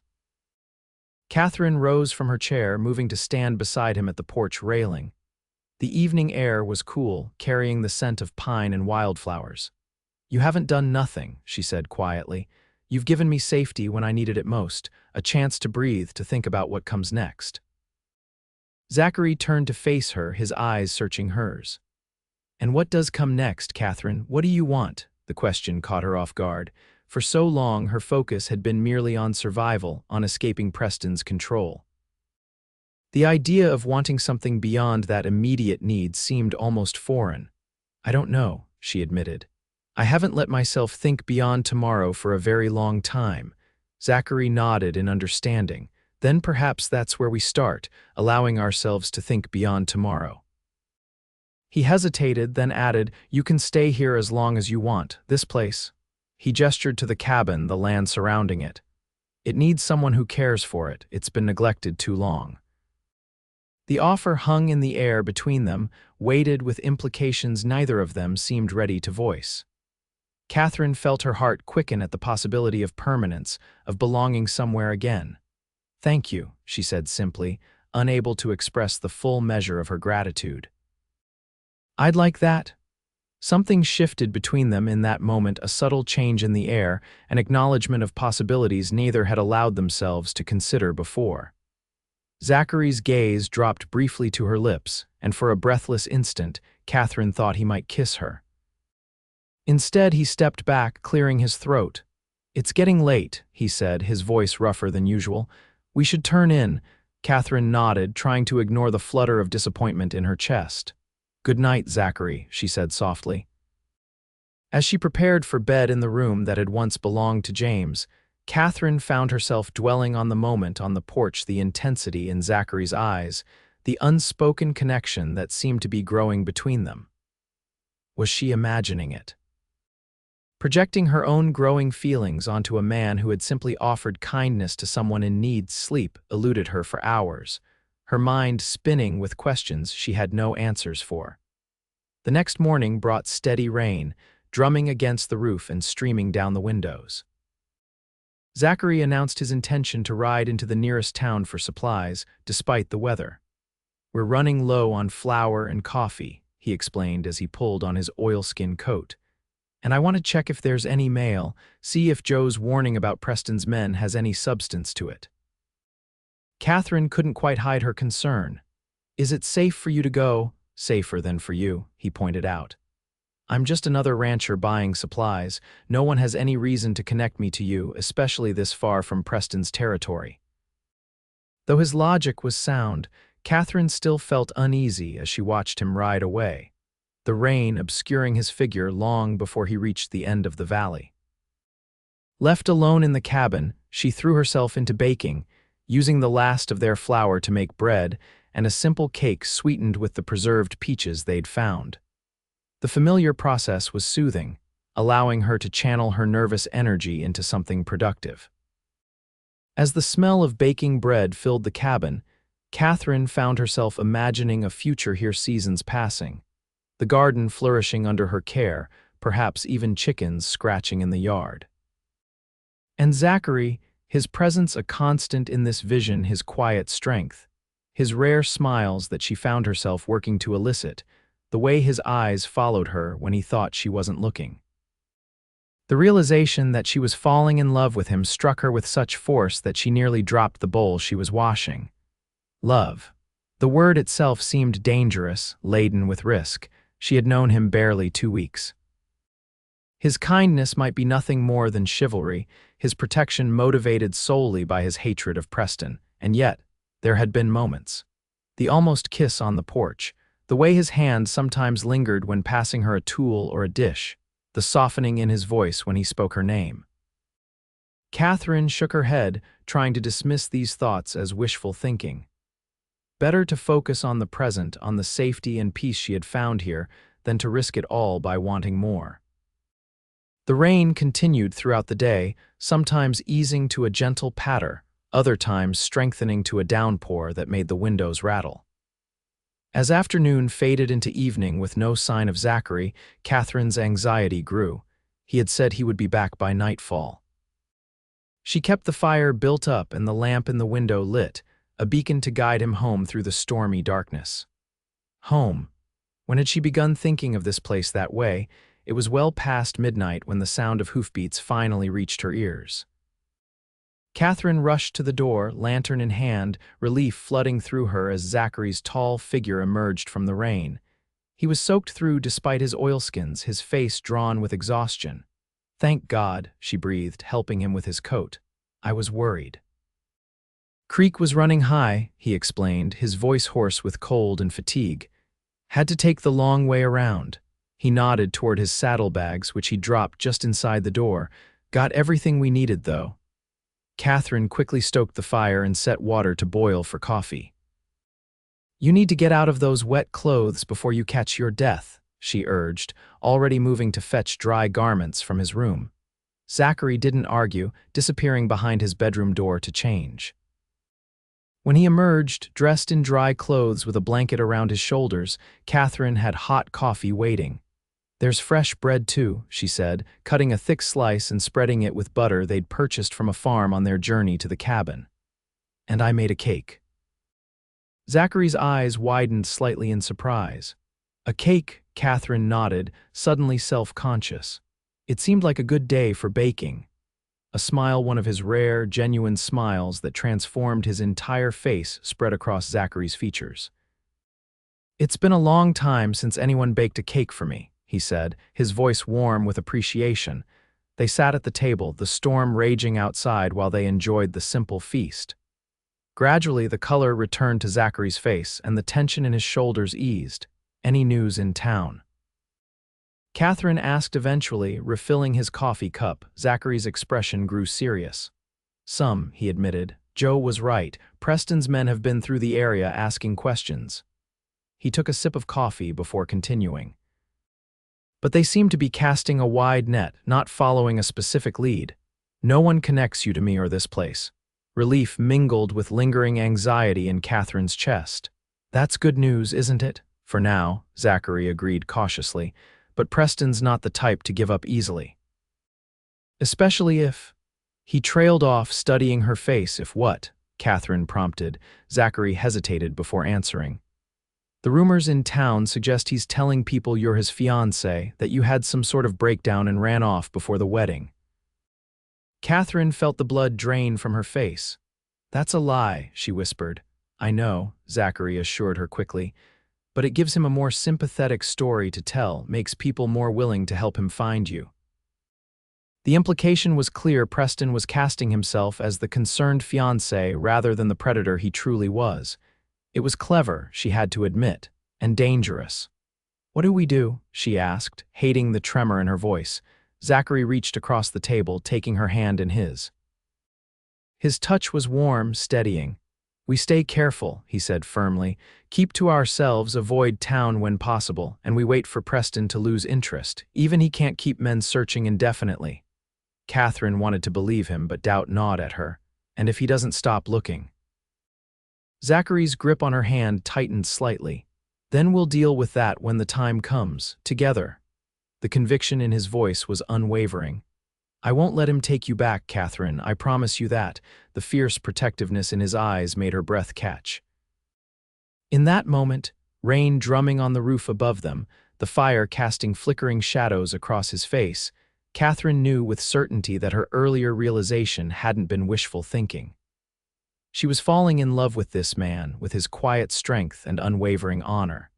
Katherine rose from her chair, moving to stand beside him at the porch railing. The evening air was cool, carrying the scent of pine and wildflowers. You haven't done nothing, she said quietly. You've given me safety when I needed it most, a chance to breathe, to think about what comes next. Zachary turned to face her, his eyes searching hers. And what does come next, Katherine? What do you want? The question caught her off guard. For so long, her focus had been merely on survival, on escaping Preston's control. The idea of wanting something beyond that immediate need seemed almost foreign. I don't know, she admitted. I haven't let myself think beyond tomorrow for a very long time. Zachary nodded in understanding. Then perhaps that's where we start, allowing ourselves to think beyond tomorrow. He hesitated, then added, You can stay here as long as you want. This place. He gestured to the cabin, the land surrounding it. It needs someone who cares for it. It's been neglected too long. The offer hung in the air between them, weighted with implications neither of them seemed ready to voice. Katherine felt her heart quicken at the possibility of permanence, of belonging somewhere again. Thank you, she said simply, unable to express the full measure of her gratitude. I'd like that. Something shifted between them in that moment, a subtle change in the air, an acknowledgement of possibilities neither had allowed themselves to consider before. Zachary's gaze dropped briefly to her lips, and for a breathless instant, Katherine thought he might kiss her. Instead, he stepped back, clearing his throat. It's getting late, he said, his voice rougher than usual. We should turn in. Katherine nodded, trying to ignore the flutter of disappointment in her chest. Good night, Zachary, she said softly. As she prepared for bed in the room that had once belonged to James, Katherine found herself dwelling on the moment on the porch, the intensity in Zachary's eyes, the unspoken connection that seemed to be growing between them. Was she imagining it? Projecting her own growing feelings onto a man who had simply offered kindness to someone in need, sleep eluded her for hours, her mind spinning with questions she had no answers for. The next morning brought steady rain, drumming against the roof and streaming down the windows. Zachary announced his intention to ride into the nearest town for supplies, despite the weather. "We're running low on flour and coffee," he explained as he pulled on his oilskin coat. "And I want to check if there's any mail, see if Joe's warning about Preston's men has any substance to it." Katherine couldn't quite hide her concern. "Is it safe for you to go?" "Safer than for you," he pointed out. "I'm just another rancher buying supplies. No one has any reason to connect me to you, especially this far from Preston's territory." Though his logic was sound, Katherine still felt uneasy as she watched him ride away, the rain obscuring his figure long before he reached the end of the valley. Left alone in the cabin, she threw herself into baking, using the last of their flour to make bread and a simple cake sweetened with the preserved peaches they'd found. The familiar process was soothing, allowing her to channel her nervous energy into something productive. As the smell of baking bread filled the cabin, Katherine found herself imagining a future here, seasons passing, the garden flourishing under her care, perhaps even chickens scratching in the yard. And Zachary, his presence a constant in this vision, his quiet strength, his rare smiles that she found herself working to elicit, the way his eyes followed her when he thought she wasn't looking. The realization that she was falling in love with him struck her with such force that she nearly dropped the bowl she was washing. Love. The word itself seemed dangerous, laden with risk. She had known him barely 2 weeks. His kindness might be nothing more than chivalry, his protection motivated solely by his hatred of Preston, and yet, there had been moments. The almost kiss on the porch, the way his hand sometimes lingered when passing her a tool or a dish, the softening in his voice when he spoke her name. Katherine shook her head, trying to dismiss these thoughts as wishful thinking. Better to focus on the present, on the safety and peace she had found here, than to risk it all by wanting more. The rain continued throughout the day, sometimes easing to a gentle patter, other times strengthening to a downpour that made the windows rattle. As afternoon faded into evening with no sign of Zachary, Katherine's anxiety grew. He had said he would be back by nightfall. She kept the fire built up and the lamp in the window lit, a beacon to guide him home through the stormy darkness. Home. When had she begun thinking of this place that way? It was well past midnight when the sound of hoofbeats finally reached her ears. Katherine rushed to the door, lantern in hand, relief flooding through her as Zachary's tall figure emerged from the rain. He was soaked through despite his oilskins, his face drawn with exhaustion. "Thank God," she breathed, helping him with his coat. "I was worried." "Creek was running high," he explained, his voice hoarse with cold and fatigue. "Had to take the long way around." He nodded toward his saddlebags, which he dropped just inside the door. "Got everything we needed, though." Katherine quickly stoked the fire and set water to boil for coffee. "You need to get out of those wet clothes before you catch your death," she urged, already moving to fetch dry garments from his room. Zachary didn't argue, disappearing behind his bedroom door to change. When he emerged, dressed in dry clothes with a blanket around his shoulders, Katherine had hot coffee waiting. "There's fresh bread too," she said, cutting a thick slice and spreading it with butter they'd purchased from a farm on their journey to the cabin. "And I made a cake." Zachary's eyes widened slightly in surprise. "A cake," Katherine nodded, suddenly self-conscious. It seemed like a good day for baking. A smile, one of his rare, genuine smiles that transformed his entire face, spread across Zachary's features. "It's been a long time since anyone baked a cake for me," he said, his voice warm with appreciation. They sat at the table, the storm raging outside while they enjoyed the simple feast. Gradually, the color returned to Zachary's face and the tension in his shoulders eased. "Any news in town?" Katherine asked eventually, refilling his coffee cup. Zachary's expression grew serious. "Some," he admitted. "Joe was right. Preston's men have been through the area asking questions." He took a sip of coffee before continuing. "But they seem to be casting a wide net, not following a specific lead. No one connects you to me or this place." Relief mingled with lingering anxiety in Katherine's chest. "That's good news, isn't it?" "For now," Zachary agreed cautiously, "but Preston's not the type to give up easily. Especially if—" He trailed off, studying her face. "If what?" Katherine prompted. Zachary hesitated before answering. The rumors in town suggest he's telling people you're his fiancée, that you had some sort of breakdown and ran off before the wedding." Katherine felt the blood drain from her face. "That's a lie," she whispered. "I know," Zachary assured her quickly, "but it gives him a more sympathetic story to tell, makes people more willing to help him find you." The implication was clear. Preston was casting himself as the concerned fiancé rather than the predator he truly was. It was clever, she had to admit, and dangerous. "What do we do?" she asked, hating the tremor in her voice. Zachary reached across the table, taking her hand in his. His touch was warm, steadying. "We stay careful," he said firmly. "Keep to ourselves, avoid town when possible, and we wait for Preston to lose interest. Even he can't keep men searching indefinitely." Katherine wanted to believe him, but doubt gnawed at her. "And if he doesn't stop looking?" Zachary's grip on her hand tightened slightly. "Then we'll deal with that when the time comes, together." The conviction in his voice was unwavering. "I won't let him take you back, Katherine, I promise you that." The fierce protectiveness in his eyes made her breath catch. In that moment, rain drumming on the roof above them, the fire casting flickering shadows across his face, Katherine knew with certainty that her earlier realization hadn't been wishful thinking. She was falling in love with this man, with his quiet strength and unwavering honor.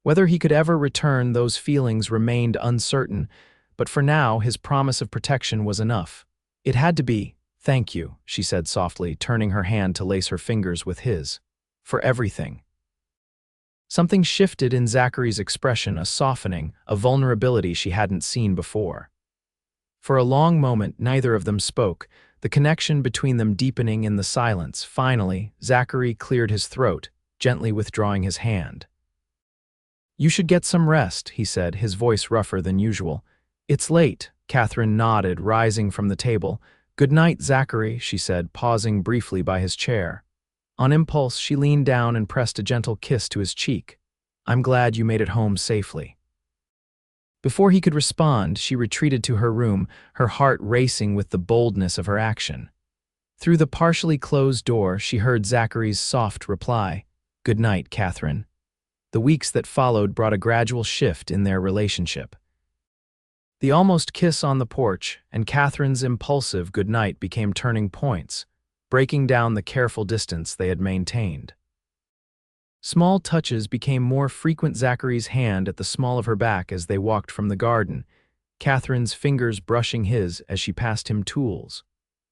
Whether he could ever return, those feelings remained uncertain, but for now his promise of protection was enough. It had to be. "Thank you," she said softly, turning her hand to lace her fingers with his. "For everything." Something shifted in Zachary's expression, a softening, a vulnerability she hadn't seen before. For a long moment, neither of them spoke, the connection between them deepening in the silence. Finally, Zachary cleared his throat, gently withdrawing his hand. "You should get some rest," he said, his voice rougher than usual. "It's late," Katherine nodded, rising from the table. "Good night, Zachary," she said, pausing briefly by his chair. On impulse, she leaned down and pressed a gentle kiss to his cheek. "I'm glad you made it home safely." Before he could respond, she retreated to her room, her heart racing with the boldness of her action. Through the partially closed door, she heard Zachary's soft reply, "Good night, Katherine." The weeks that followed brought a gradual shift in their relationship. The almost kiss on the porch and Katherine's impulsive good night became turning points, breaking down the careful distance they had maintained. Small touches became more frequent. Zachary's hand at the small of her back as they walked from the garden, Katherine's fingers brushing his as she passed him tools,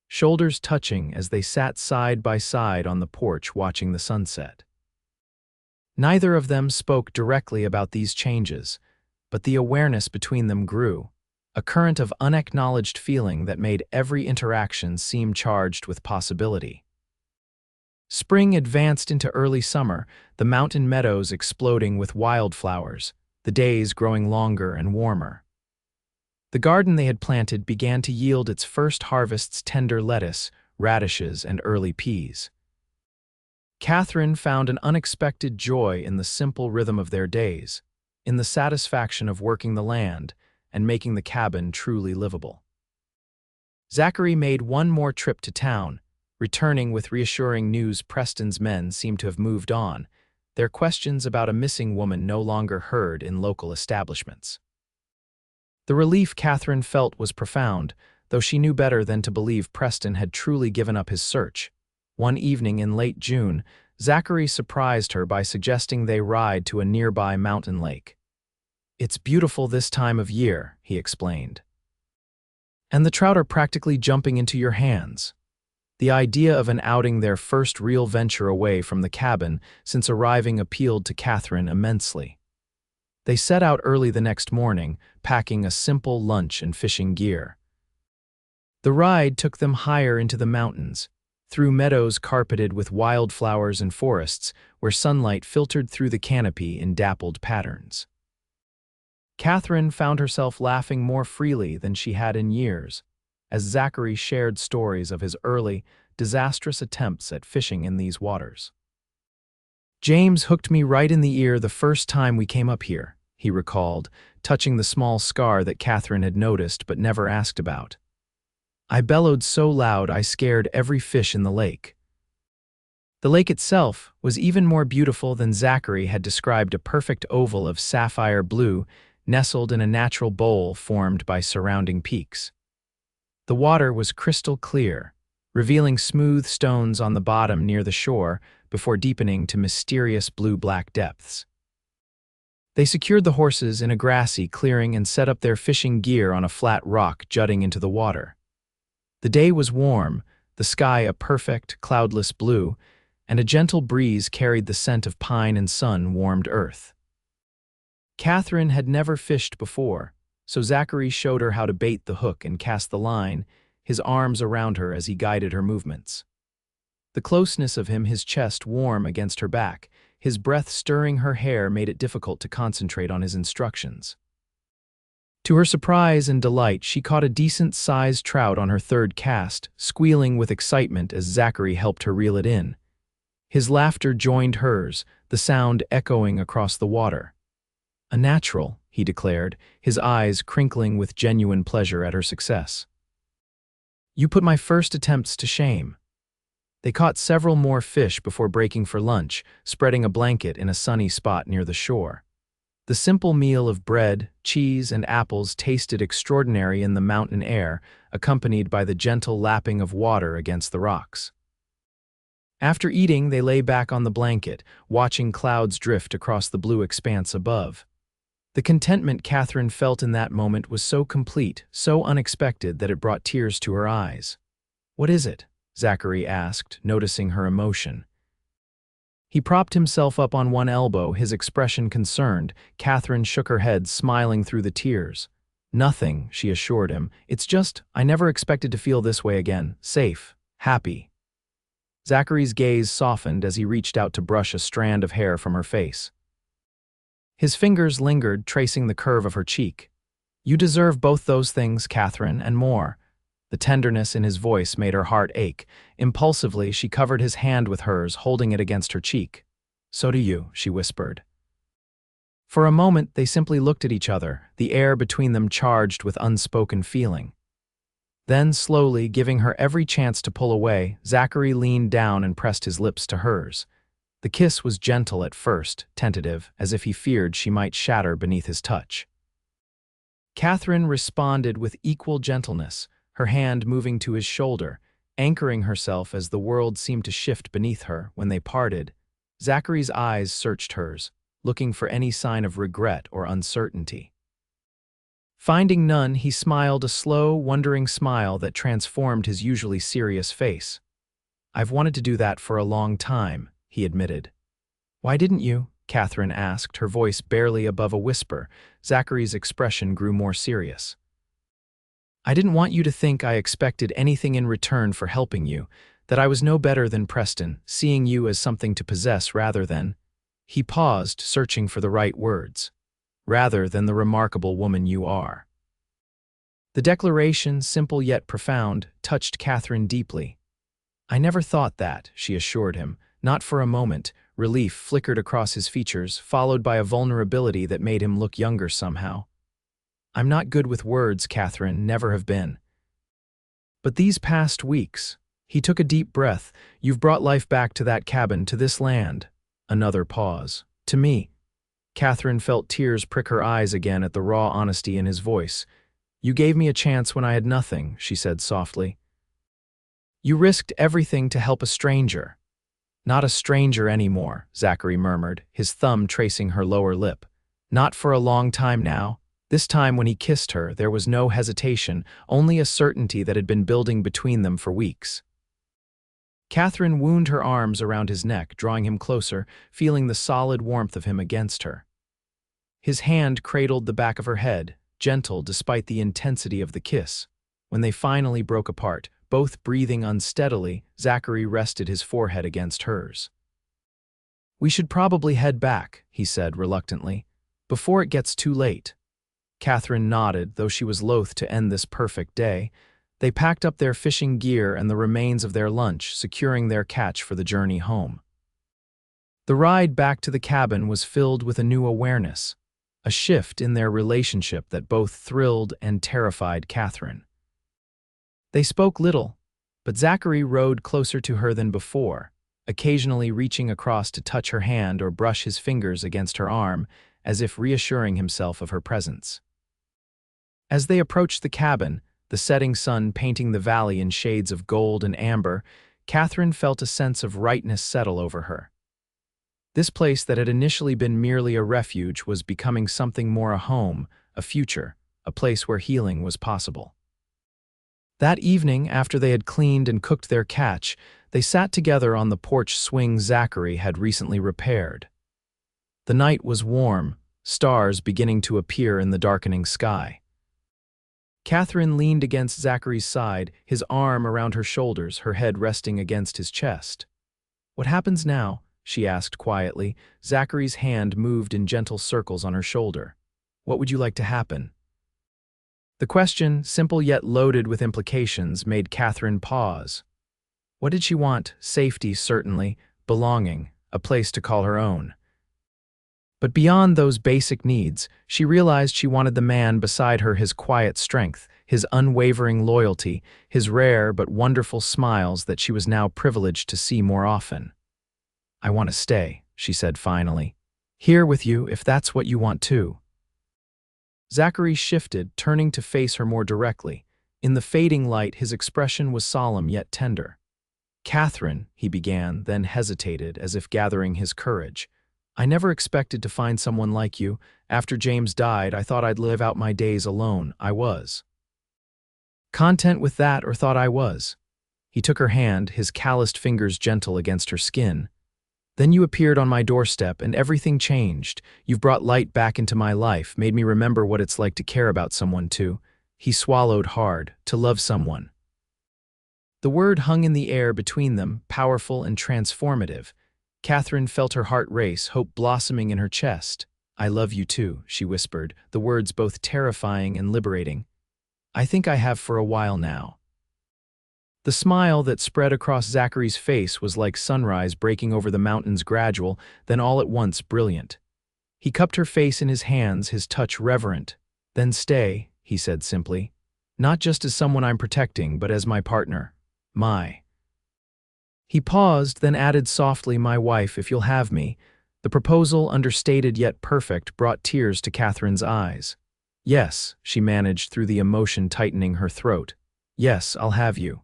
shoulders touching as they sat side by side on the porch watching the sunset. Neither of them spoke directly about these changes, but the awareness between them grew, a current of unacknowledged feeling that made every interaction seem charged with possibility. Spring advanced into early summer, the mountain meadows exploding with wildflowers, the days growing longer and warmer. The garden they had planted began to yield its first harvests: tender lettuce, radishes, and early peas. Katherine found an unexpected joy in the simple rhythm of their days, in the satisfaction of working the land and making the cabin truly livable. Zachary made one more trip to town, returning with reassuring news. Preston's men seemed to have moved on, their questions about a missing woman no longer heard in local establishments. The relief Katherine felt was profound, though she knew better than to believe Preston had truly given up his search. One evening in late June, Zachary surprised her by suggesting they ride to a nearby mountain lake. "It's beautiful this time of year," he explained. "And the trout are practically jumping into your hands." The idea of an outing, their first real venture away from the cabin since arriving, appealed to Katherine immensely. They set out early the next morning, packing a simple lunch and fishing gear. The ride took them higher into the mountains, through meadows carpeted with wildflowers and forests where sunlight filtered through the canopy in dappled patterns. Katherine found herself laughing more freely than she had in years, as Zachary shared stories of his early, disastrous attempts at fishing in these waters. "James hooked me right in the ear the first time we came up here," he recalled, touching the small scar that Katherine had noticed but never asked about. "I bellowed so loud I scared every fish in the lake." The lake itself was even more beautiful than Zachary had described, a perfect oval of sapphire blue nestled in a natural bowl formed by surrounding peaks. The water was crystal clear, revealing smooth stones on the bottom near the shore before deepening to mysterious blue-black depths. They secured the horses in a grassy clearing and set up their fishing gear on a flat rock jutting into the water. The day was warm, the sky a perfect, cloudless blue, and a gentle breeze carried the scent of pine and sun-warmed earth. Katherine had never fished before, so Zachary showed her how to bait the hook and cast the line, his arms around her as he guided her movements. The closeness of him, his chest warm against her back, his breath stirring her hair, made it difficult to concentrate on his instructions. To her surprise and delight, she caught a decent-sized trout on her third cast, squealing with excitement as Zachary helped her reel it in. His laughter joined hers, the sound echoing across the water. "A natural," he declared, his eyes crinkling with genuine pleasure at her success. "You put my first attempts to shame." They caught several more fish before breaking for lunch, spreading a blanket in a sunny spot near the shore. The simple meal of bread, cheese, and apples tasted extraordinary in the mountain air, accompanied by the gentle lapping of water against the rocks. After eating, they lay back on the blanket, watching clouds drift across the blue expanse above. The contentment Katherine felt in that moment was so complete, so unexpected, that it brought tears to her eyes. "What is it?" Zachary asked, noticing her emotion. He propped himself up on one elbow, his expression concerned. Katherine shook her head, smiling through the tears. "Nothing," she assured him. "It's just, I never expected to feel this way again. Safe. Happy." Zachary's gaze softened as he reached out to brush a strand of hair from her face. His fingers lingered, tracing the curve of her cheek. "You deserve both those things, Katherine, and more." The tenderness in his voice made her heart ache. Impulsively, she covered his hand with hers, holding it against her cheek. "So do you," she whispered. For a moment, they simply looked at each other, the air between them charged with unspoken feeling. Then, slowly, giving her every chance to pull away, Zachary leaned down and pressed his lips to hers. The kiss was gentle at first, tentative, as if he feared she might shatter beneath his touch. Katherine responded with equal gentleness, her hand moving to his shoulder, anchoring herself as the world seemed to shift beneath her. When they parted, Zachary's eyes searched hers, looking for any sign of regret or uncertainty. Finding none, he smiled, a slow, wondering smile that transformed his usually serious face. "I've wanted to do that for a long time," he admitted. "Why didn't you?" Katherine asked, her voice barely above a whisper. Zachary's expression grew more serious. "I didn't want you to think I expected anything in return for helping you, that I was no better than Preston, seeing you as something to possess rather than—" He paused, searching for the right words. "Rather than the remarkable woman you are." The declaration, simple yet profound, touched Katherine deeply. "I never thought that," she assured him. Not for a moment. Relief flickered across his features, followed by a vulnerability that made him look younger somehow. "I'm not good with words, Katherine, never have been. But these past weeks—" He took a deep breath. "You've brought life back to that cabin, to this land." Another pause. "To me." Katherine felt tears prick her eyes again at the raw honesty in his voice. "You gave me a chance when I had nothing," she said softly. "You risked everything to help a stranger." "Not a stranger anymore," Zachary murmured, his thumb tracing her lower lip. "Not for a long time now." This time when he kissed her, there was no hesitation, only a certainty that had been building between them for weeks. Katherine wound her arms around his neck, drawing him closer, feeling the solid warmth of him against her. His hand cradled the back of her head, gentle despite the intensity of the kiss. When they finally broke apart, both breathing unsteadily, Zachary rested his forehead against hers. "We should probably head back," he said reluctantly, "before it gets too late." Katherine nodded, though she was loath to end this perfect day. They packed up their fishing gear and the remains of their lunch, securing their catch for the journey home. The ride back to the cabin was filled with a new awareness, a shift in their relationship that both thrilled and terrified Katherine. They spoke little, but Zachary rode closer to her than before, occasionally reaching across to touch her hand or brush his fingers against her arm, as if reassuring himself of her presence. As they approached the cabin, the setting sun painting the valley in shades of gold and amber, Katherine felt a sense of rightness settle over her. This place that had initially been merely a refuge was becoming something more: a home, a future, a place where healing was possible. That evening, after they had cleaned and cooked their catch, they sat together on the porch swing Zachary had recently repaired. The night was warm, stars beginning to appear in the darkening sky. Katherine leaned against Zachary's side, his arm around her shoulders, her head resting against his chest. "What happens now?" she asked quietly. Zachary's hand moved in gentle circles on her shoulder. "What would you like to happen?" The question, simple yet loaded with implications, made Katherine pause. What did she want? Safety, certainly, belonging, a place to call her own. But beyond those basic needs, she realized she wanted the man beside her, his quiet strength, his unwavering loyalty, his rare but wonderful smiles that she was now privileged to see more often. "I want to stay," she said finally. "Here with you if that's what you want too." Zachary shifted, turning to face her more directly. In the fading light, his expression was solemn yet tender. "Katherine," he began, then hesitated, as if gathering his courage. "I never expected to find someone like you. After James died, I thought I'd live out my days alone. I was content with that, or thought I was." He took her hand, his calloused fingers gentle against her skin. "Then you appeared on my doorstep, and everything changed. You've brought light back into my life, made me remember what it's like to care about someone too." He swallowed hard. "To love someone." The word hung in the air between them, powerful and transformative. Katherine felt her heart race, hope blossoming in her chest. "I love you too," she whispered, the words both terrifying and liberating. "I think I have for a while now." The smile that spread across Zachary's face was like sunrise breaking over the mountains, gradual, then all at once brilliant. He cupped her face in his hands, his touch reverent. "Then stay," he said simply. "Not just as someone I'm protecting, but as my partner. My—" He paused, then added softly, "my wife, if you'll have me." The proposal, understated yet perfect, brought tears to Katherine's eyes. "Yes," she managed through the emotion tightening her throat. "Yes, I'll have you."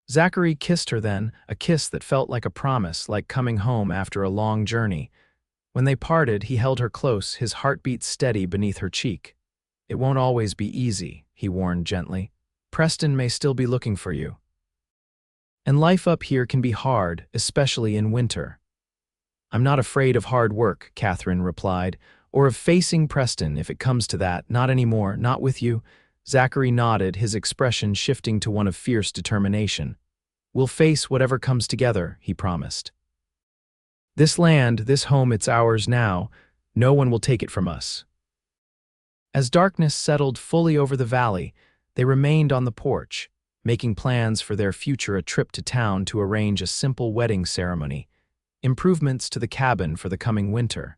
Zachary kissed her then, a kiss that felt like a promise, like coming home after a long journey. When they parted, he held her close, his heartbeat steady beneath her cheek. "It won't always be easy," he warned gently. "Preston may still be looking for you. And life up here can be hard, especially in winter." "I'm not afraid of hard work," Katherine replied, "or of facing Preston if it comes to that. Not anymore, not with you." Zachary nodded, his expression shifting to one of fierce determination. "We'll face whatever comes together," he promised. "This land, this home, it's ours now. No one will take it from us." As darkness settled fully over the valley, they remained on the porch, making plans for their future: a trip to town to arrange a simple wedding ceremony, improvements to the cabin for the coming winter,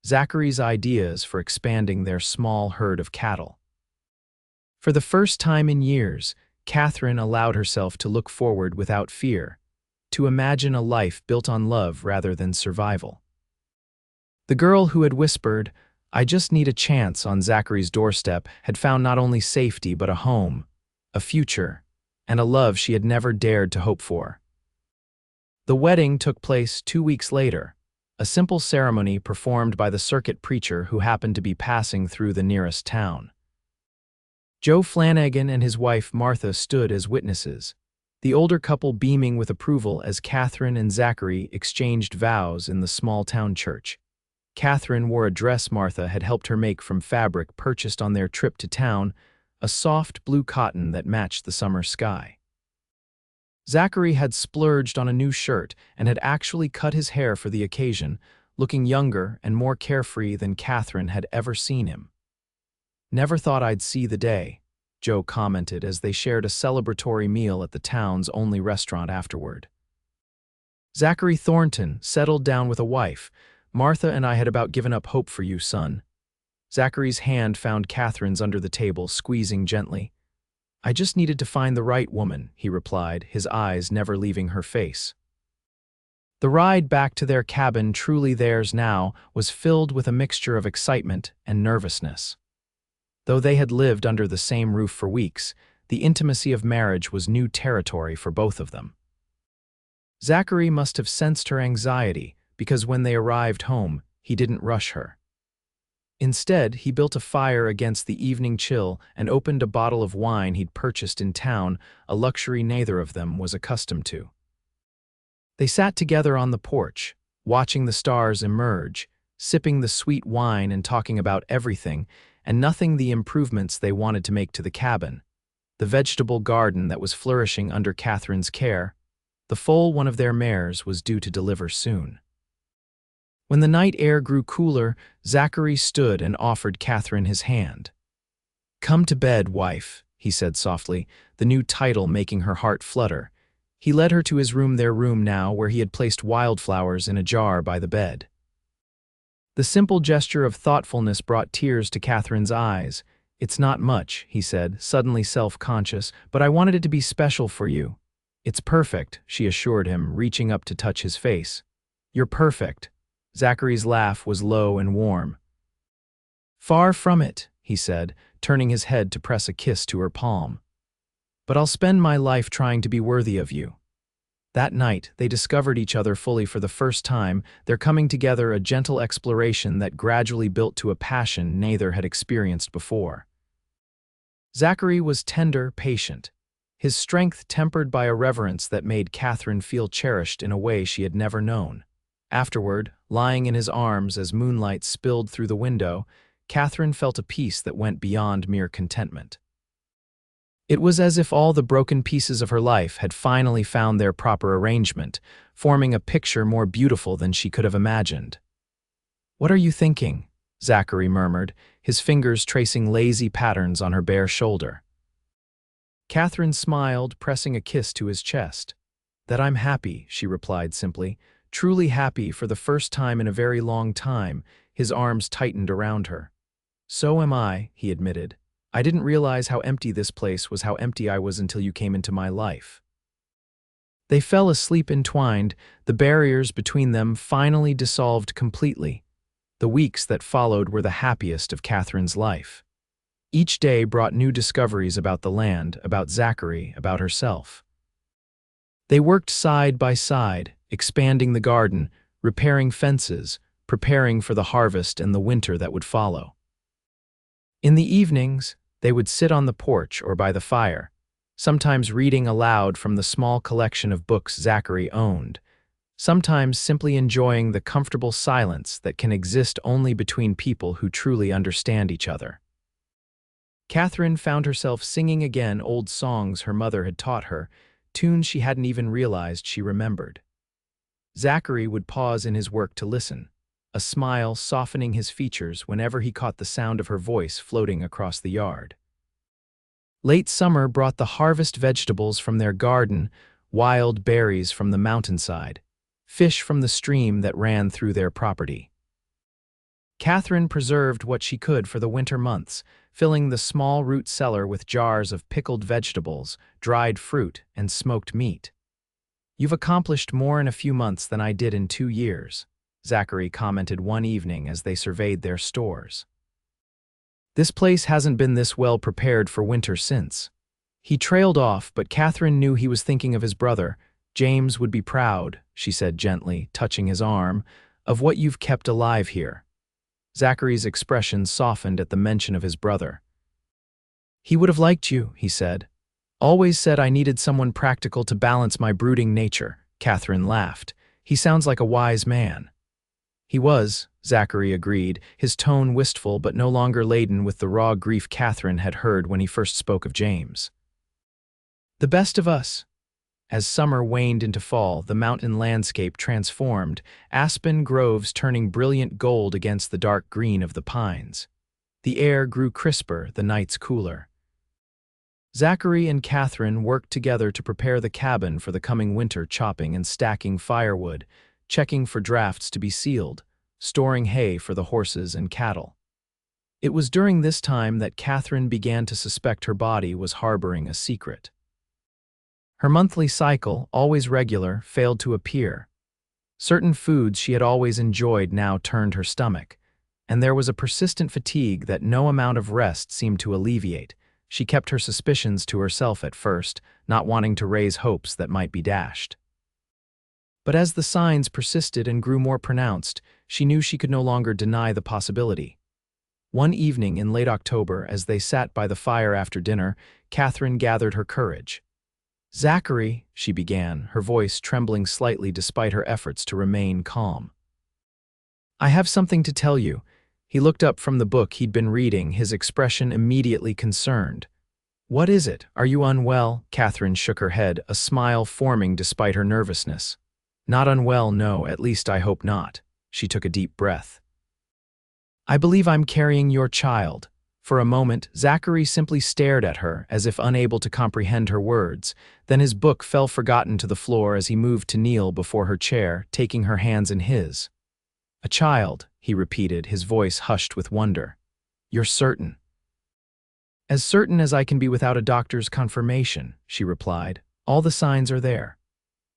Zachary's ideas for expanding their small herd of cattle. For the first time in years, Katherine allowed herself to look forward without fear, to imagine a life built on love rather than survival. The girl who had whispered, "I just need a chance," on Zachary's doorstep had found not only safety but a home, a future, and a love she had never dared to hope for. The wedding took place 2 weeks later, a simple ceremony performed by the circuit preacher who happened to be passing through the nearest town. Joe Flanagan and his wife Martha stood as witnesses, the older couple beaming with approval as Katherine and Zachary exchanged vows in the small-town church. Katherine wore a dress Martha had helped her make from fabric purchased on their trip to town, a soft blue cotton that matched the summer sky. Zachary had splurged on a new shirt and had actually cut his hair for the occasion, looking younger and more carefree than Katherine had ever seen him. "Never thought I'd see the day," Joe commented as they shared a celebratory meal at the town's only restaurant afterward. Zachary Thornton settled down with a wife. "Martha and I had about given up hope for you, son." Zachary's hand found Katherine's under the table, squeezing gently. "I just needed to find the right woman," he replied, his eyes never leaving her face. The ride back to their cabin, truly theirs now, was filled with a mixture of excitement and nervousness. Though they had lived under the same roof for weeks, the intimacy of marriage was new territory for both of them. Zachary must have sensed her anxiety, because when they arrived home, he didn't rush her. Instead, he built a fire against the evening chill and opened a bottle of wine he'd purchased in town, a luxury neither of them was accustomed to. They sat together on the porch, watching the stars emerge, sipping the sweet wine and talking about everything and nothing, the improvements they wanted to make to the cabin, the vegetable garden that was flourishing under Catherine's care. The foal, one of their mares, was due to deliver soon. When the night air grew cooler, Zachary stood and offered Katherine his hand. "Come to bed, wife," he said softly, the new title making her heart flutter. He led her to his room, their room now, where he had placed wildflowers in a jar by the bed. The simple gesture of thoughtfulness brought tears to Catherine's eyes. "It's not much," he said, suddenly self-conscious, "but I wanted it to be special for you." "It's perfect," she assured him, reaching up to touch his face. "You're perfect." Zachary's laugh was low and warm. "Far from it," he said, turning his head to press a kiss to her palm. "But I'll spend my life trying to be worthy of you." That night, they discovered each other fully for the first time, their coming together a gentle exploration that gradually built to a passion neither had experienced before. Zachary was tender, patient, his strength tempered by a reverence that made Katherine feel cherished in a way she had never known. Afterward, lying in his arms as moonlight spilled through the window, Katherine felt a peace that went beyond mere contentment. It was as if all the broken pieces of her life had finally found their proper arrangement, forming a picture more beautiful than she could have imagined. "What are you thinking?" Zachary murmured, his fingers tracing lazy patterns on her bare shoulder. Katherine smiled, pressing a kiss to his chest. "That I'm happy," she replied simply, "truly happy for the first time in a very long time." His arms tightened around her. "So am I," he admitted. "I didn't realize how empty this place was, how empty I was until you came into my life." They fell asleep entwined, the barriers between them finally dissolved completely. The weeks that followed were the happiest of Catherine's life. Each day brought new discoveries about the land, about Zachary, about herself. They worked side by side, expanding the garden, repairing fences, preparing for the harvest and the winter that would follow. In the evenings, they would sit on the porch or by the fire, sometimes reading aloud from the small collection of books Zachary owned, sometimes simply enjoying the comfortable silence that can exist only between people who truly understand each other. Katherine found herself singing again old songs her mother had taught her, tunes she hadn't even realized she remembered. Zachary would pause in his work to listen, a smile softening his features whenever he caught the sound of her voice floating across the yard. Late summer brought the harvest vegetables from their garden, wild berries from the mountainside, fish from the stream that ran through their property. Katherine preserved what she could for the winter months, filling the small root cellar with jars of pickled vegetables, dried fruit, and smoked meat. "You've accomplished more in a few months than I did in 2 years," Zachary commented one evening as they surveyed their stores. "This place hasn't been this well prepared for winter since." He trailed off, but Katherine knew he was thinking of his brother. "James would be proud," she said gently, touching his arm, "of what you've kept alive here." Zachary's expression softened at the mention of his brother. "He would have liked you," he said. "Always said I needed someone practical to balance my brooding nature." Katherine laughed. "He sounds like a wise man." "He was," Zachary agreed, his tone wistful but no longer laden with the raw grief Katherine had heard when he first spoke of James. "The best of us." As summer waned into fall, the mountain landscape transformed, aspen groves turning brilliant gold against the dark green of the pines. The air grew crisper, the nights cooler. Zachary and Katherine worked together to prepare the cabin for the coming winter, chopping and stacking firewood, checking for drafts to be sealed, storing hay for the horses and cattle. It was during this time that Katherine began to suspect her body was harboring a secret. Her monthly cycle, always regular, failed to appear. Certain foods she had always enjoyed now turned her stomach, and there was a persistent fatigue that no amount of rest seemed to alleviate. She kept her suspicions to herself at first, not wanting to raise hopes that might be dashed. But as the signs persisted and grew more pronounced, she knew she could no longer deny the possibility. One evening in late October, as they sat by the fire after dinner, Katherine gathered her courage. "Zachary," she began, her voice trembling slightly despite her efforts to remain calm. "I have something to tell you." He looked up from the book he'd been reading, his expression immediately concerned. "What is it? Are you unwell?" Katherine shook her head, a smile forming despite her nervousness. "Not unwell, no, at least I hope not." She took a deep breath. "I believe I'm carrying your child." For a moment, Zachary simply stared at her, as if unable to comprehend her words. Then his book fell forgotten to the floor as he moved to kneel before her chair, taking her hands in his. "A child," he repeated, his voice hushed with wonder. "You're certain?" "As certain as I can be without a doctor's confirmation," she replied. "All the signs are there."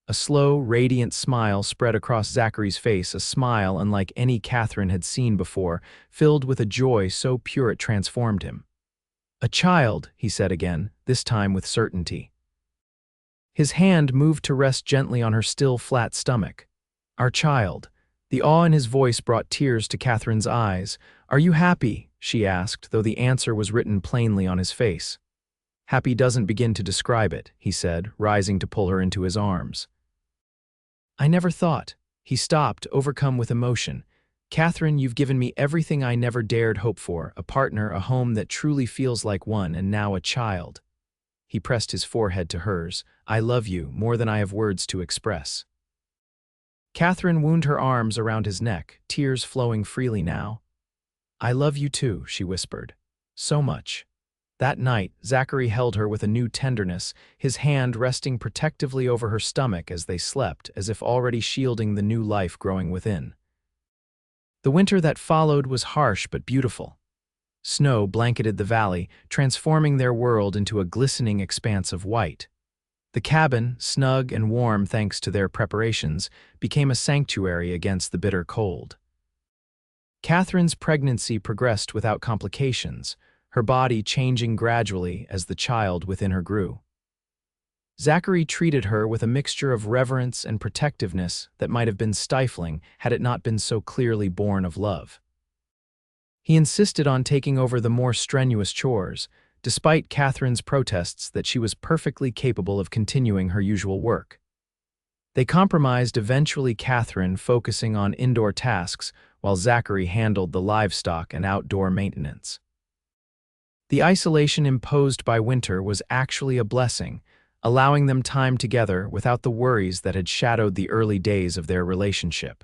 A slow, radiant smile spread across Zachary's face, a smile unlike any Katherine had seen before, filled with a joy so pure it transformed him. "A child," he said again, this time with certainty. His hand moved to rest gently on her still, flat stomach. "Our child." The awe in his voice brought tears to Katherine's eyes. "Are you happy?" she asked, though the answer was written plainly on his face. "Happy doesn't begin to describe it," he said, rising to pull her into his arms. "I never thought." He stopped, overcome with emotion. "Katherine, you've given me everything I never dared hope for, a partner, a home that truly feels like one, and now a child." He pressed his forehead to hers. "I love you more than I have words to express." Katherine wound her arms around his neck, tears flowing freely now. "I love you too," she whispered. "So much." That night, Zachary held her with a new tenderness, his hand resting protectively over her stomach as they slept, as if already shielding the new life growing within. The winter that followed was harsh but beautiful. Snow blanketed the valley, transforming their world into a glistening expanse of white. The cabin, snug and warm thanks to their preparations, became a sanctuary against the bitter cold. Katherine's pregnancy progressed without complications, her body changing gradually as the child within her grew. Zachary treated her with a mixture of reverence and protectiveness that might have been stifling had it not been so clearly born of love. He insisted on taking over the more strenuous chores, despite Katherine's protests that she was perfectly capable of continuing her usual work. They compromised, eventually Katherine focusing on indoor tasks while Zachary handled the livestock and outdoor maintenance. The isolation imposed by winter was actually a blessing, allowing them time together without the worries that had shadowed the early days of their relationship.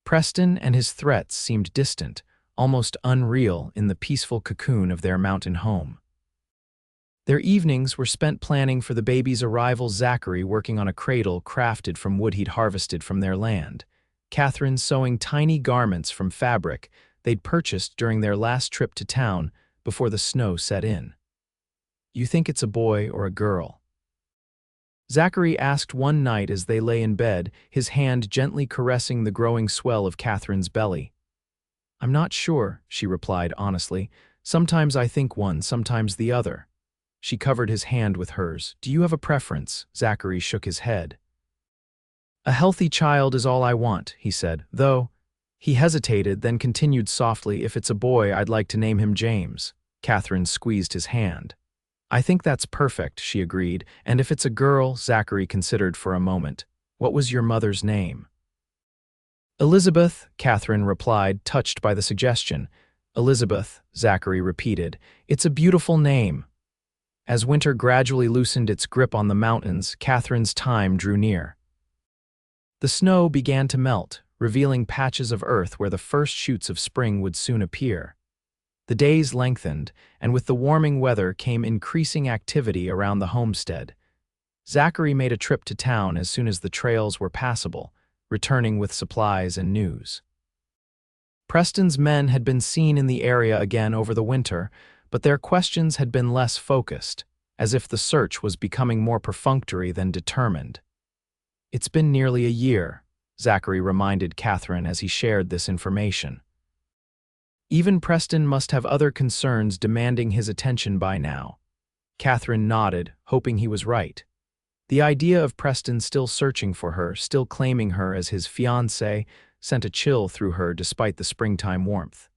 Preston and his threats seemed distant, almost unreal in the peaceful cocoon of their mountain home. Their evenings were spent planning for the baby's arrival, Zachary working on a cradle crafted from wood he'd harvested from their land, Katherine sewing tiny garments from fabric they'd purchased during their last trip to town before the snow set in. "You think it's a boy or a girl?" Zachary asked one night as they lay in bed, his hand gently caressing the growing swell of Katherine's belly. "I'm not sure," she replied honestly. "Sometimes I think one, sometimes the other." She covered his hand with hers. "Do you have a preference?" Zachary shook his head. "A healthy child is all I want," he said, though. He hesitated, then continued softly, "If it's a boy, I'd like to name him James." Katherine squeezed his hand. "I think that's perfect," she agreed. "And if it's a girl," Zachary considered for a moment. "What was your mother's name?" "Elizabeth," Katherine replied, touched by the suggestion. "Elizabeth," Zachary repeated. "It's a beautiful name." As winter gradually loosened its grip on the mountains, Katherine's time drew near. The snow began to melt, revealing patches of earth where the first shoots of spring would soon appear. The days lengthened, and with the warming weather came increasing activity around the homestead. Zachary made a trip to town as soon as the trails were passable, returning with supplies and news. Preston's men had been seen in the area again over the winter, but their questions had been less focused, as if the search was becoming more perfunctory than determined. "It's been nearly a year," Zachary reminded Katherine as he shared this information. Even Preston must have other concerns demanding his attention by now. Katherine nodded, hoping he was right. The idea of Preston still searching for her, still claiming her as his fiancée, sent a chill through her despite the springtime warmth.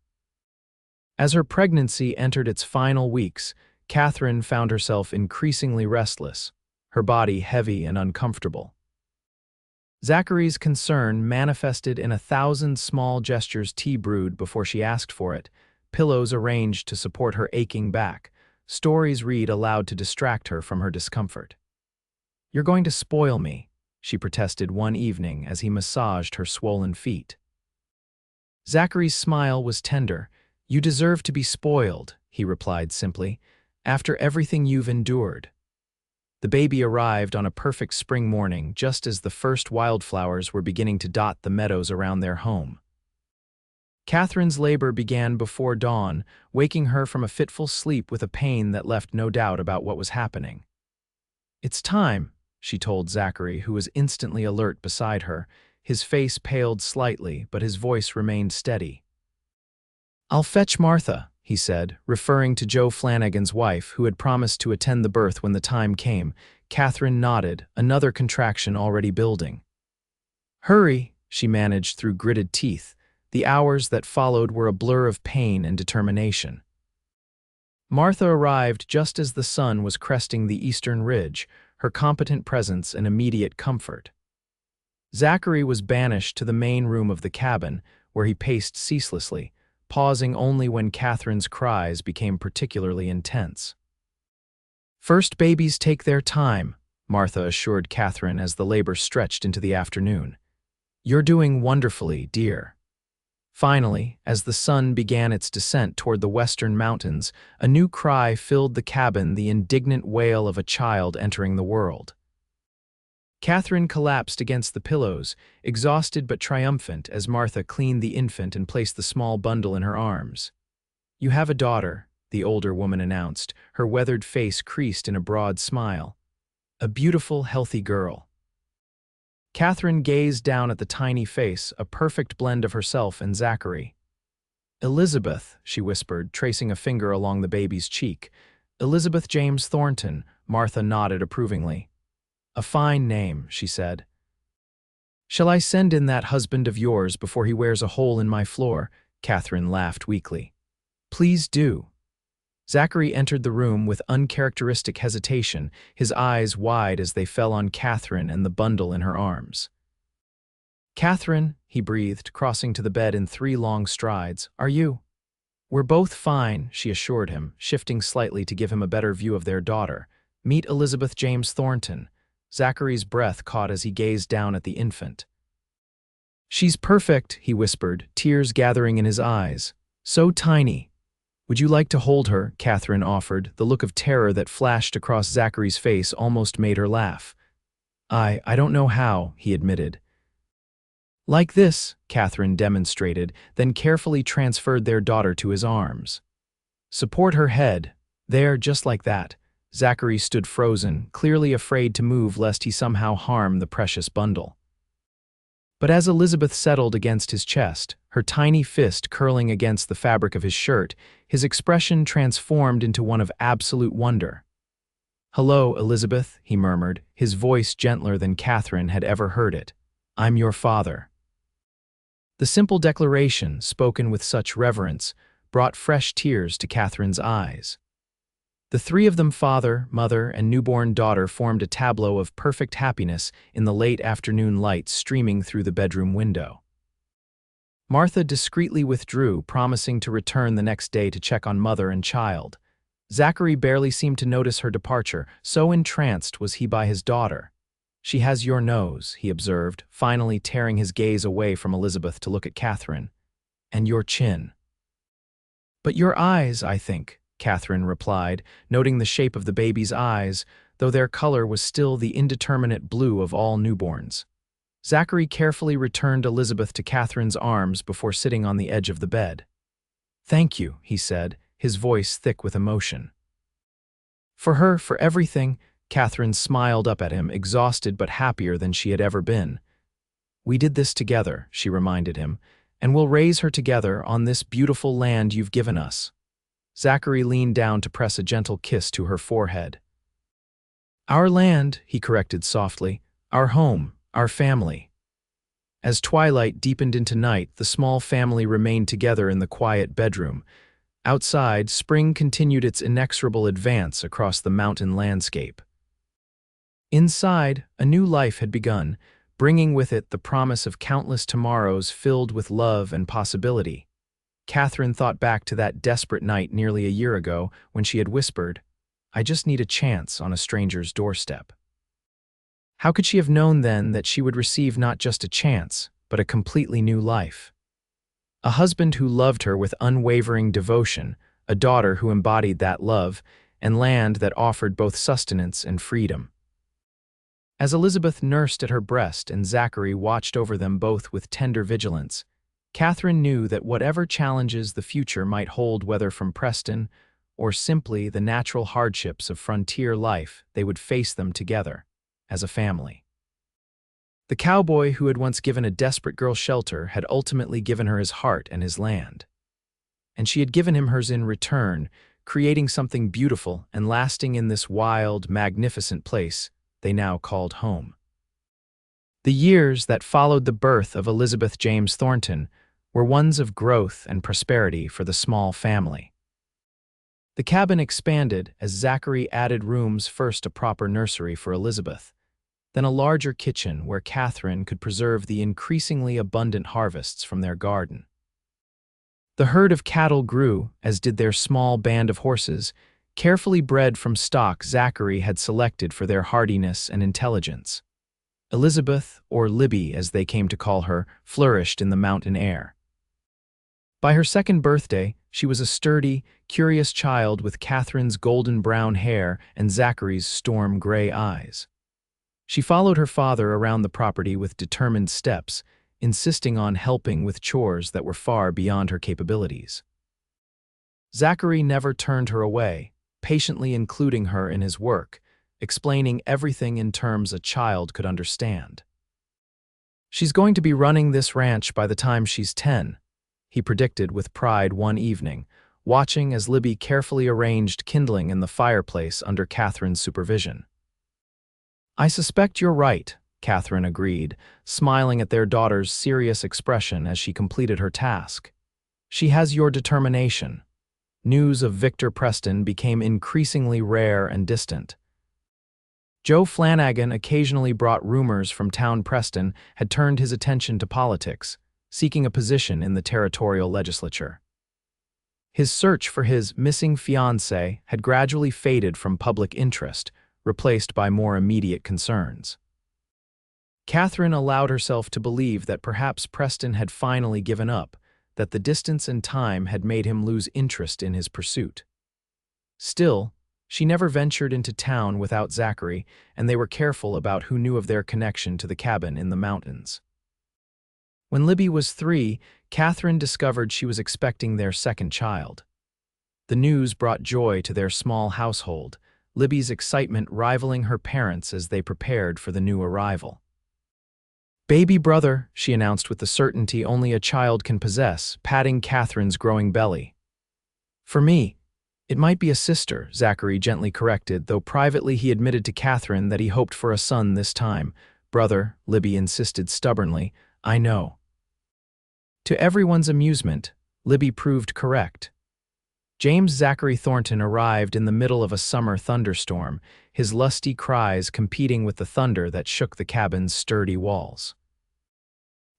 As her pregnancy entered its final weeks, Katherine found herself increasingly restless, her body heavy and uncomfortable. Zachary's concern manifested in 1,000 small gestures tea brewed before she asked for it, pillows arranged to support her aching back, stories read aloud to distract her from her discomfort. "You're going to spoil me," she protested one evening as he massaged her swollen feet. Zachary's smile was tender. "You deserve to be spoiled," he replied simply, "after everything you've endured." The baby arrived on a perfect spring morning just as the first wildflowers were beginning to dot the meadows around their home. Katherine's labor began before dawn, waking her from a fitful sleep with a pain that left no doubt about what was happening. "It's time," she told Zachary, who was instantly alert beside her. His face paled slightly, but his voice remained steady. "I'll fetch Martha," he said, referring to Joe Flanagan's wife, who had promised to attend the birth when the time came. Katherine nodded, another contraction already building. "Hurry," she managed through gritted teeth. The hours that followed were a blur of pain and determination. Martha arrived just as the sun was cresting the eastern ridge, her competent presence an immediate comfort. Zachary was banished to the main room of the cabin, where he paced ceaselessly, pausing only when Katherine's cries became particularly intense. "First babies take their time," Martha assured Katherine as the labor stretched into the afternoon. "You're doing wonderfully, dear." Finally, as the sun began its descent toward the western mountains, a new cry filled the cabin, the indignant wail of a child entering the world. Katherine collapsed against the pillows, exhausted but triumphant as Martha cleaned the infant and placed the small bundle in her arms. "You have a daughter," the older woman announced, her weathered face creased in a broad smile. "A beautiful, healthy girl." Katherine gazed down at the tiny face, a perfect blend of herself and Zachary. "Elizabeth," she whispered, tracing a finger along the baby's cheek. "Elizabeth James Thornton," Martha nodded approvingly. "A fine name," she said. "Shall I send in that husband of yours before he wears a hole in my floor?" Katherine laughed weakly. "Please do." Zachary entered the room with uncharacteristic hesitation, his eyes wide as they fell on Katherine and the bundle in her arms. "Katherine," he breathed, crossing to the bed in 3 long strides, "are you?" "We're both fine," she assured him, shifting slightly to give him a better view of their daughter. "Meet Elizabeth James Thornton." Zachary's breath caught as he gazed down at the infant. "She's perfect," he whispered, tears gathering in his eyes. "So tiny." "Would you like to hold her?" Katherine offered. The look of terror that flashed across Zachary's face almost made her laugh. I don't know how," he admitted. "Like this," Katherine demonstrated, then carefully transferred their daughter to his arms. "Support her head. There, just like that." Zachary stood frozen, clearly afraid to move lest he somehow harm the precious bundle. But as Elizabeth settled against his chest, her tiny fist curling against the fabric of his shirt, his expression transformed into one of absolute wonder. "Hello, Elizabeth," he murmured, his voice gentler than Katherine had ever heard it. "I'm your father." The simple declaration, spoken with such reverence, brought fresh tears to Katherine's eyes. The 3 of them, father, mother, and newborn daughter, formed a tableau of perfect happiness in the late afternoon light streaming through the bedroom window. Martha discreetly withdrew, promising to return the next day to check on mother and child. Zachary barely seemed to notice her departure, so entranced was he by his daughter. "She has your nose," he observed, finally tearing his gaze away from Elizabeth to look at Katherine. "And your chin." "But your eyes, I think," Katherine replied, noting the shape of the baby's eyes, though their color was still the indeterminate blue of all newborns. Zachary carefully returned Elizabeth to Katherine's arms before sitting on the edge of the bed. "Thank you," he said, his voice thick with emotion. "For her, for everything," Katherine smiled up at him, exhausted but happier than she had ever been. "We did this together," she reminded him, "and we'll raise her together on this beautiful land you've given us." Zachary leaned down to press a gentle kiss to her forehead. "Our land," he corrected softly, "our home, our family." As twilight deepened into night, the small family remained together in the quiet bedroom. Outside, spring continued its inexorable advance across the mountain landscape. Inside, a new life had begun, bringing with it the promise of countless tomorrows filled with love and possibility. Katherine thought back to that desperate night nearly a year ago when she had whispered, "I just need a chance," on a stranger's doorstep. How could she have known then that she would receive not just a chance, but a completely new life? A husband who loved her with unwavering devotion, a daughter who embodied that love, and land that offered both sustenance and freedom. As Elizabeth nursed at her breast and Zachary watched over them both with tender vigilance, Katherine knew that whatever challenges the future might hold, whether from Preston or simply the natural hardships of frontier life, they would face them together, as a family. The cowboy who had once given a desperate girl shelter had ultimately given her his heart and his land. And she had given him hers in return, creating something beautiful and lasting in this wild, magnificent place they now called home. The years that followed the birth of Elizabeth James Thornton were ones of growth and prosperity for the small family. The cabin expanded as Zachary added rooms, first a proper nursery for Elizabeth, then a larger kitchen where Katherine could preserve the increasingly abundant harvests from their garden. The herd of cattle grew, as did their small band of horses, carefully bred from stock Zachary had selected for their hardiness and intelligence. Elizabeth, or Libby as they came to call her, flourished in the mountain air. By her second birthday, she was a sturdy, curious child with Katherine's golden brown hair and Zachary's storm gray eyes. She followed her father around the property with determined steps, insisting on helping with chores that were far beyond her capabilities. Zachary never turned her away, patiently including her in his work, explaining everything in terms a child could understand. "She's going to be running this ranch by the time she's 10, he predicted with pride one evening, watching as Libby carefully arranged kindling in the fireplace under Katherine's supervision. "I suspect you're right," Katherine agreed, smiling at their daughter's serious expression as she completed her task. "She has your determination." News of Victor Preston became increasingly rare and distant. Joe Flanagan occasionally brought rumors from town. Preston had turned his attention to politics, seeking a position in the territorial legislature. His search for his missing fiancée had gradually faded from public interest, replaced by more immediate concerns. Katherine allowed herself to believe that perhaps Preston had finally given up, that the distance and time had made him lose interest in his pursuit. Still, she never ventured into town without Zachary, and they were careful about who knew of their connection to the cabin in the mountains. When Libby was 3, Katherine discovered she was expecting their second child. The news brought joy to their small household, Libby's excitement rivaling her parents as they prepared for the new arrival. "Baby brother," she announced with the certainty only a child can possess, patting Katherine's growing belly. "For me, it might be a sister," Zachary gently corrected, though privately he admitted to Katherine that he hoped for a son this time. "Brother," Libby insisted stubbornly, "I know." To everyone's amusement, Libby proved correct. James Zachary Thornton arrived in the middle of a summer thunderstorm, his lusty cries competing with the thunder that shook the cabin's sturdy walls.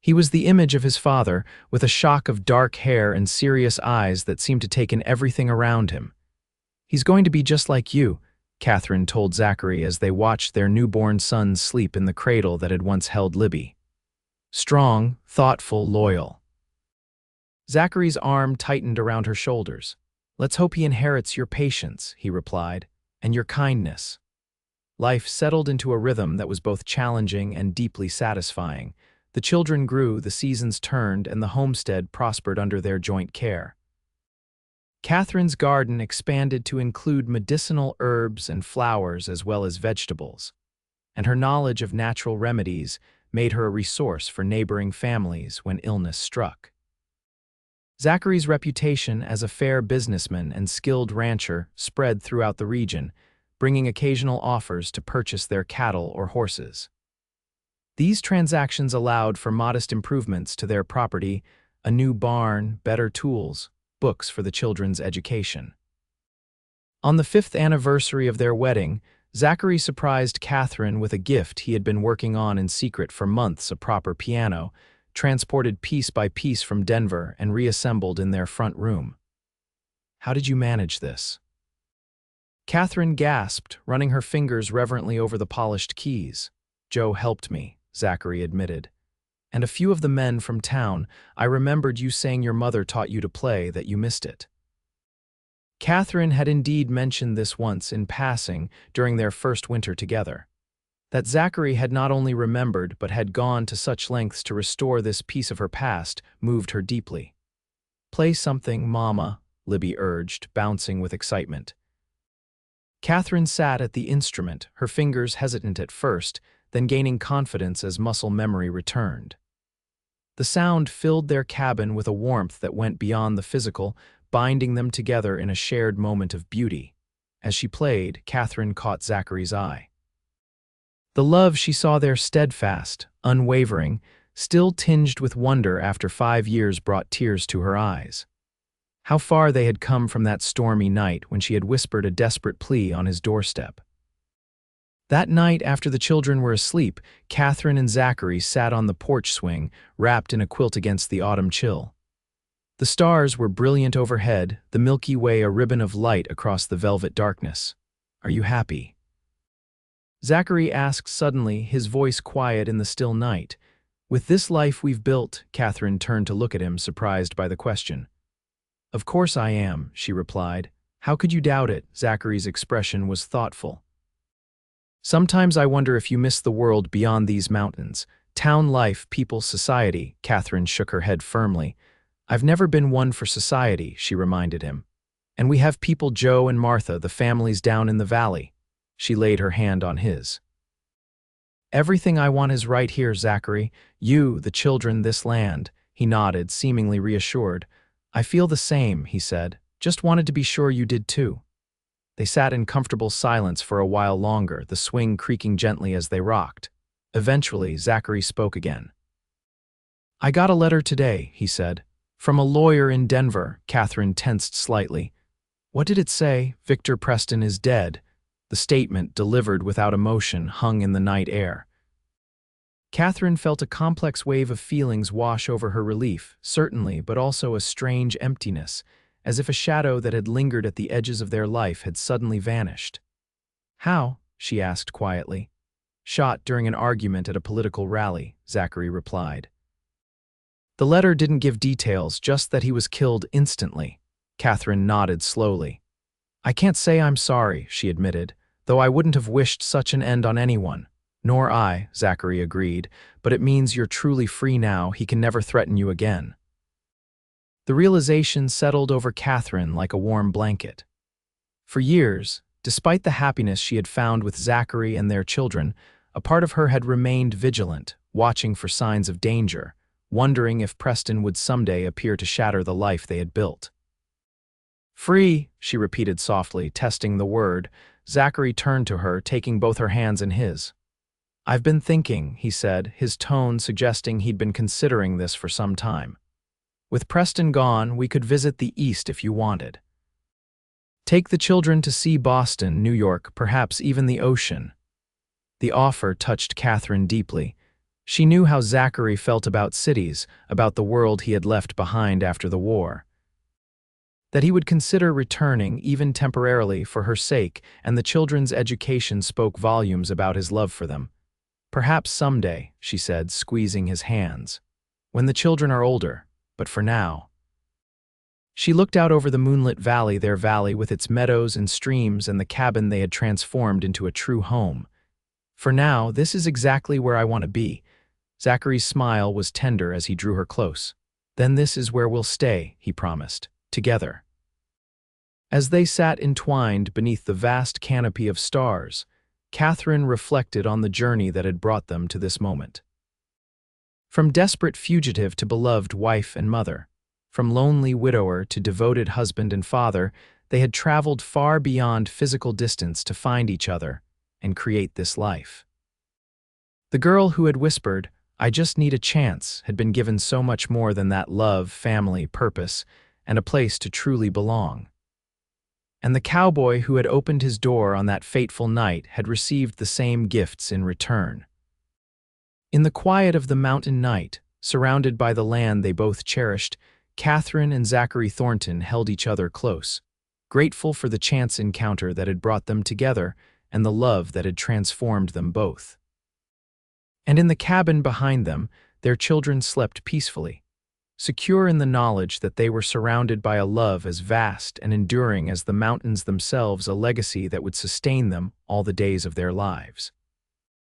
He was the image of his father, with a shock of dark hair and serious eyes that seemed to take in everything around him. "He's going to be just like you," Katherine told Zachary as they watched their newborn son sleep in the cradle that had once held Libby. "Strong, thoughtful, loyal." Zachary's arm tightened around her shoulders. "Let's hope he inherits your patience," he replied, "and your kindness." Life settled into a rhythm that was both challenging and deeply satisfying. The children grew, the seasons turned, and the homestead prospered under their joint care. Katherine's garden expanded to include medicinal herbs and flowers as well as vegetables, and her knowledge of natural remedies made her a resource for neighboring families when illness struck. Zachary's reputation as a fair businessman and skilled rancher spread throughout the region, bringing occasional offers to purchase their cattle or horses. These transactions allowed for modest improvements to their property, a new barn, better tools, books for the children's education. On the 5th anniversary of their wedding, Zachary surprised Katherine with a gift he had been working on in secret for months: a proper piano, transported piece by piece from Denver and reassembled in their front room. "How did you manage this?" Katherine gasped, running her fingers reverently over the polished keys. "Joe helped me," Zachary admitted. "And a few of the men from town. I remembered you saying your mother taught you to play, that you missed it." Katherine had indeed mentioned this once in passing during their first winter together. That Zachary had not only remembered but had gone to such lengths to restore this piece of her past moved her deeply. "Play something, Mama," Libby urged, bouncing with excitement. Katherine sat at the instrument, her fingers hesitant at first, then gaining confidence as muscle memory returned. The sound filled their cabin with a warmth that went beyond the physical, binding them together in a shared moment of beauty. As she played, Katherine caught Zachary's eye. The love she saw there, steadfast, unwavering, still tinged with wonder after 5 years, brought tears to her eyes. How far they had come from that stormy night when she had whispered a desperate plea on his doorstep. That night, after the children were asleep, Katherine and Zachary sat on the porch swing, wrapped in a quilt against the autumn chill. The stars were brilliant overhead, the Milky Way a ribbon of light across the velvet darkness. "Are you happy?" Zachary asked suddenly, his voice quiet in the still night. "With this life we've built?" Katherine turned to look at him, surprised by the question. "Of course I am," she replied. "How could you doubt it?" Zachary's expression was thoughtful. "Sometimes I wonder if you miss the world beyond these mountains. Town life, people, society." Katherine shook her head firmly. "I've never been one for society," she reminded him. "And we have people, Joe and Martha, the families down in the valley." She laid her hand on his. "Everything I want is right here, Zachary. You, the children, this land." He nodded, seemingly reassured. "I feel the same," he said. "Just wanted to be sure you did too." They sat in comfortable silence for a while longer, the swing creaking gently as they rocked. Eventually, Zachary spoke again. "I got a letter today," he said. "From a lawyer in Denver." Katherine tensed slightly. "What did it say?" "Victor Preston is dead." The statement, delivered without emotion, hung in the night air. Katherine felt a complex wave of feelings wash over her: relief, certainly, but also a strange emptiness, as if a shadow that had lingered at the edges of their life had suddenly vanished. "How?" she asked quietly. "Shot during an argument at a political rally," Zachary replied. The letter didn't give details, just that he was killed instantly. Katherine nodded slowly. "I can't say I'm sorry," she admitted, "though I wouldn't have wished such an end on anyone." "Nor I," Zachary agreed, "but it means you're truly free now. He can never threaten you again." The realization settled over Katherine like a warm blanket. For years, despite the happiness she had found with Zachary and their children, a part of her had remained vigilant, watching for signs of danger, wondering if Preston would someday appear to shatter the life they had built. "Free," she repeated softly, testing the word. Zachary turned to her, taking both her hands in his. "I've been thinking," he said, his tone suggesting he'd been considering this for some time. "With Preston gone, we could visit the East if you wanted. Take the children to see Boston, New York, perhaps even the ocean." The offer touched Katherine deeply. She knew how Zachary felt about cities, about the world he had left behind after the war. That he would consider returning, even temporarily, for her sake and the children's education spoke volumes about his love for them. "Perhaps someday," she said, squeezing his hands. "When the children are older, but for now." She looked out over the moonlit valley, their valley with its meadows and streams and the cabin they had transformed into a true home. "For now, this is exactly where I want to be." Zachary's smile was tender as he drew her close. "Then this is where we'll stay," he promised, "together." As they sat entwined beneath the vast canopy of stars, Katherine reflected on the journey that had brought them to this moment. From desperate fugitive to beloved wife and mother, from lonely widower to devoted husband and father, they had traveled far beyond physical distance to find each other and create this life. The girl who had whispered, "I just need a chance," had been given so much more than that: love, family, purpose, and a place to truly belong. And the cowboy who had opened his door on that fateful night had received the same gifts in return. In the quiet of the mountain night, surrounded by the land they both cherished, Katherine and Zachary Thornton held each other close, grateful for the chance encounter that had brought them together and the love that had transformed them both. And in the cabin behind them, their children slept peacefully, secure in the knowledge that they were surrounded by a love as vast and enduring as the mountains themselves, a legacy that would sustain them all the days of their lives.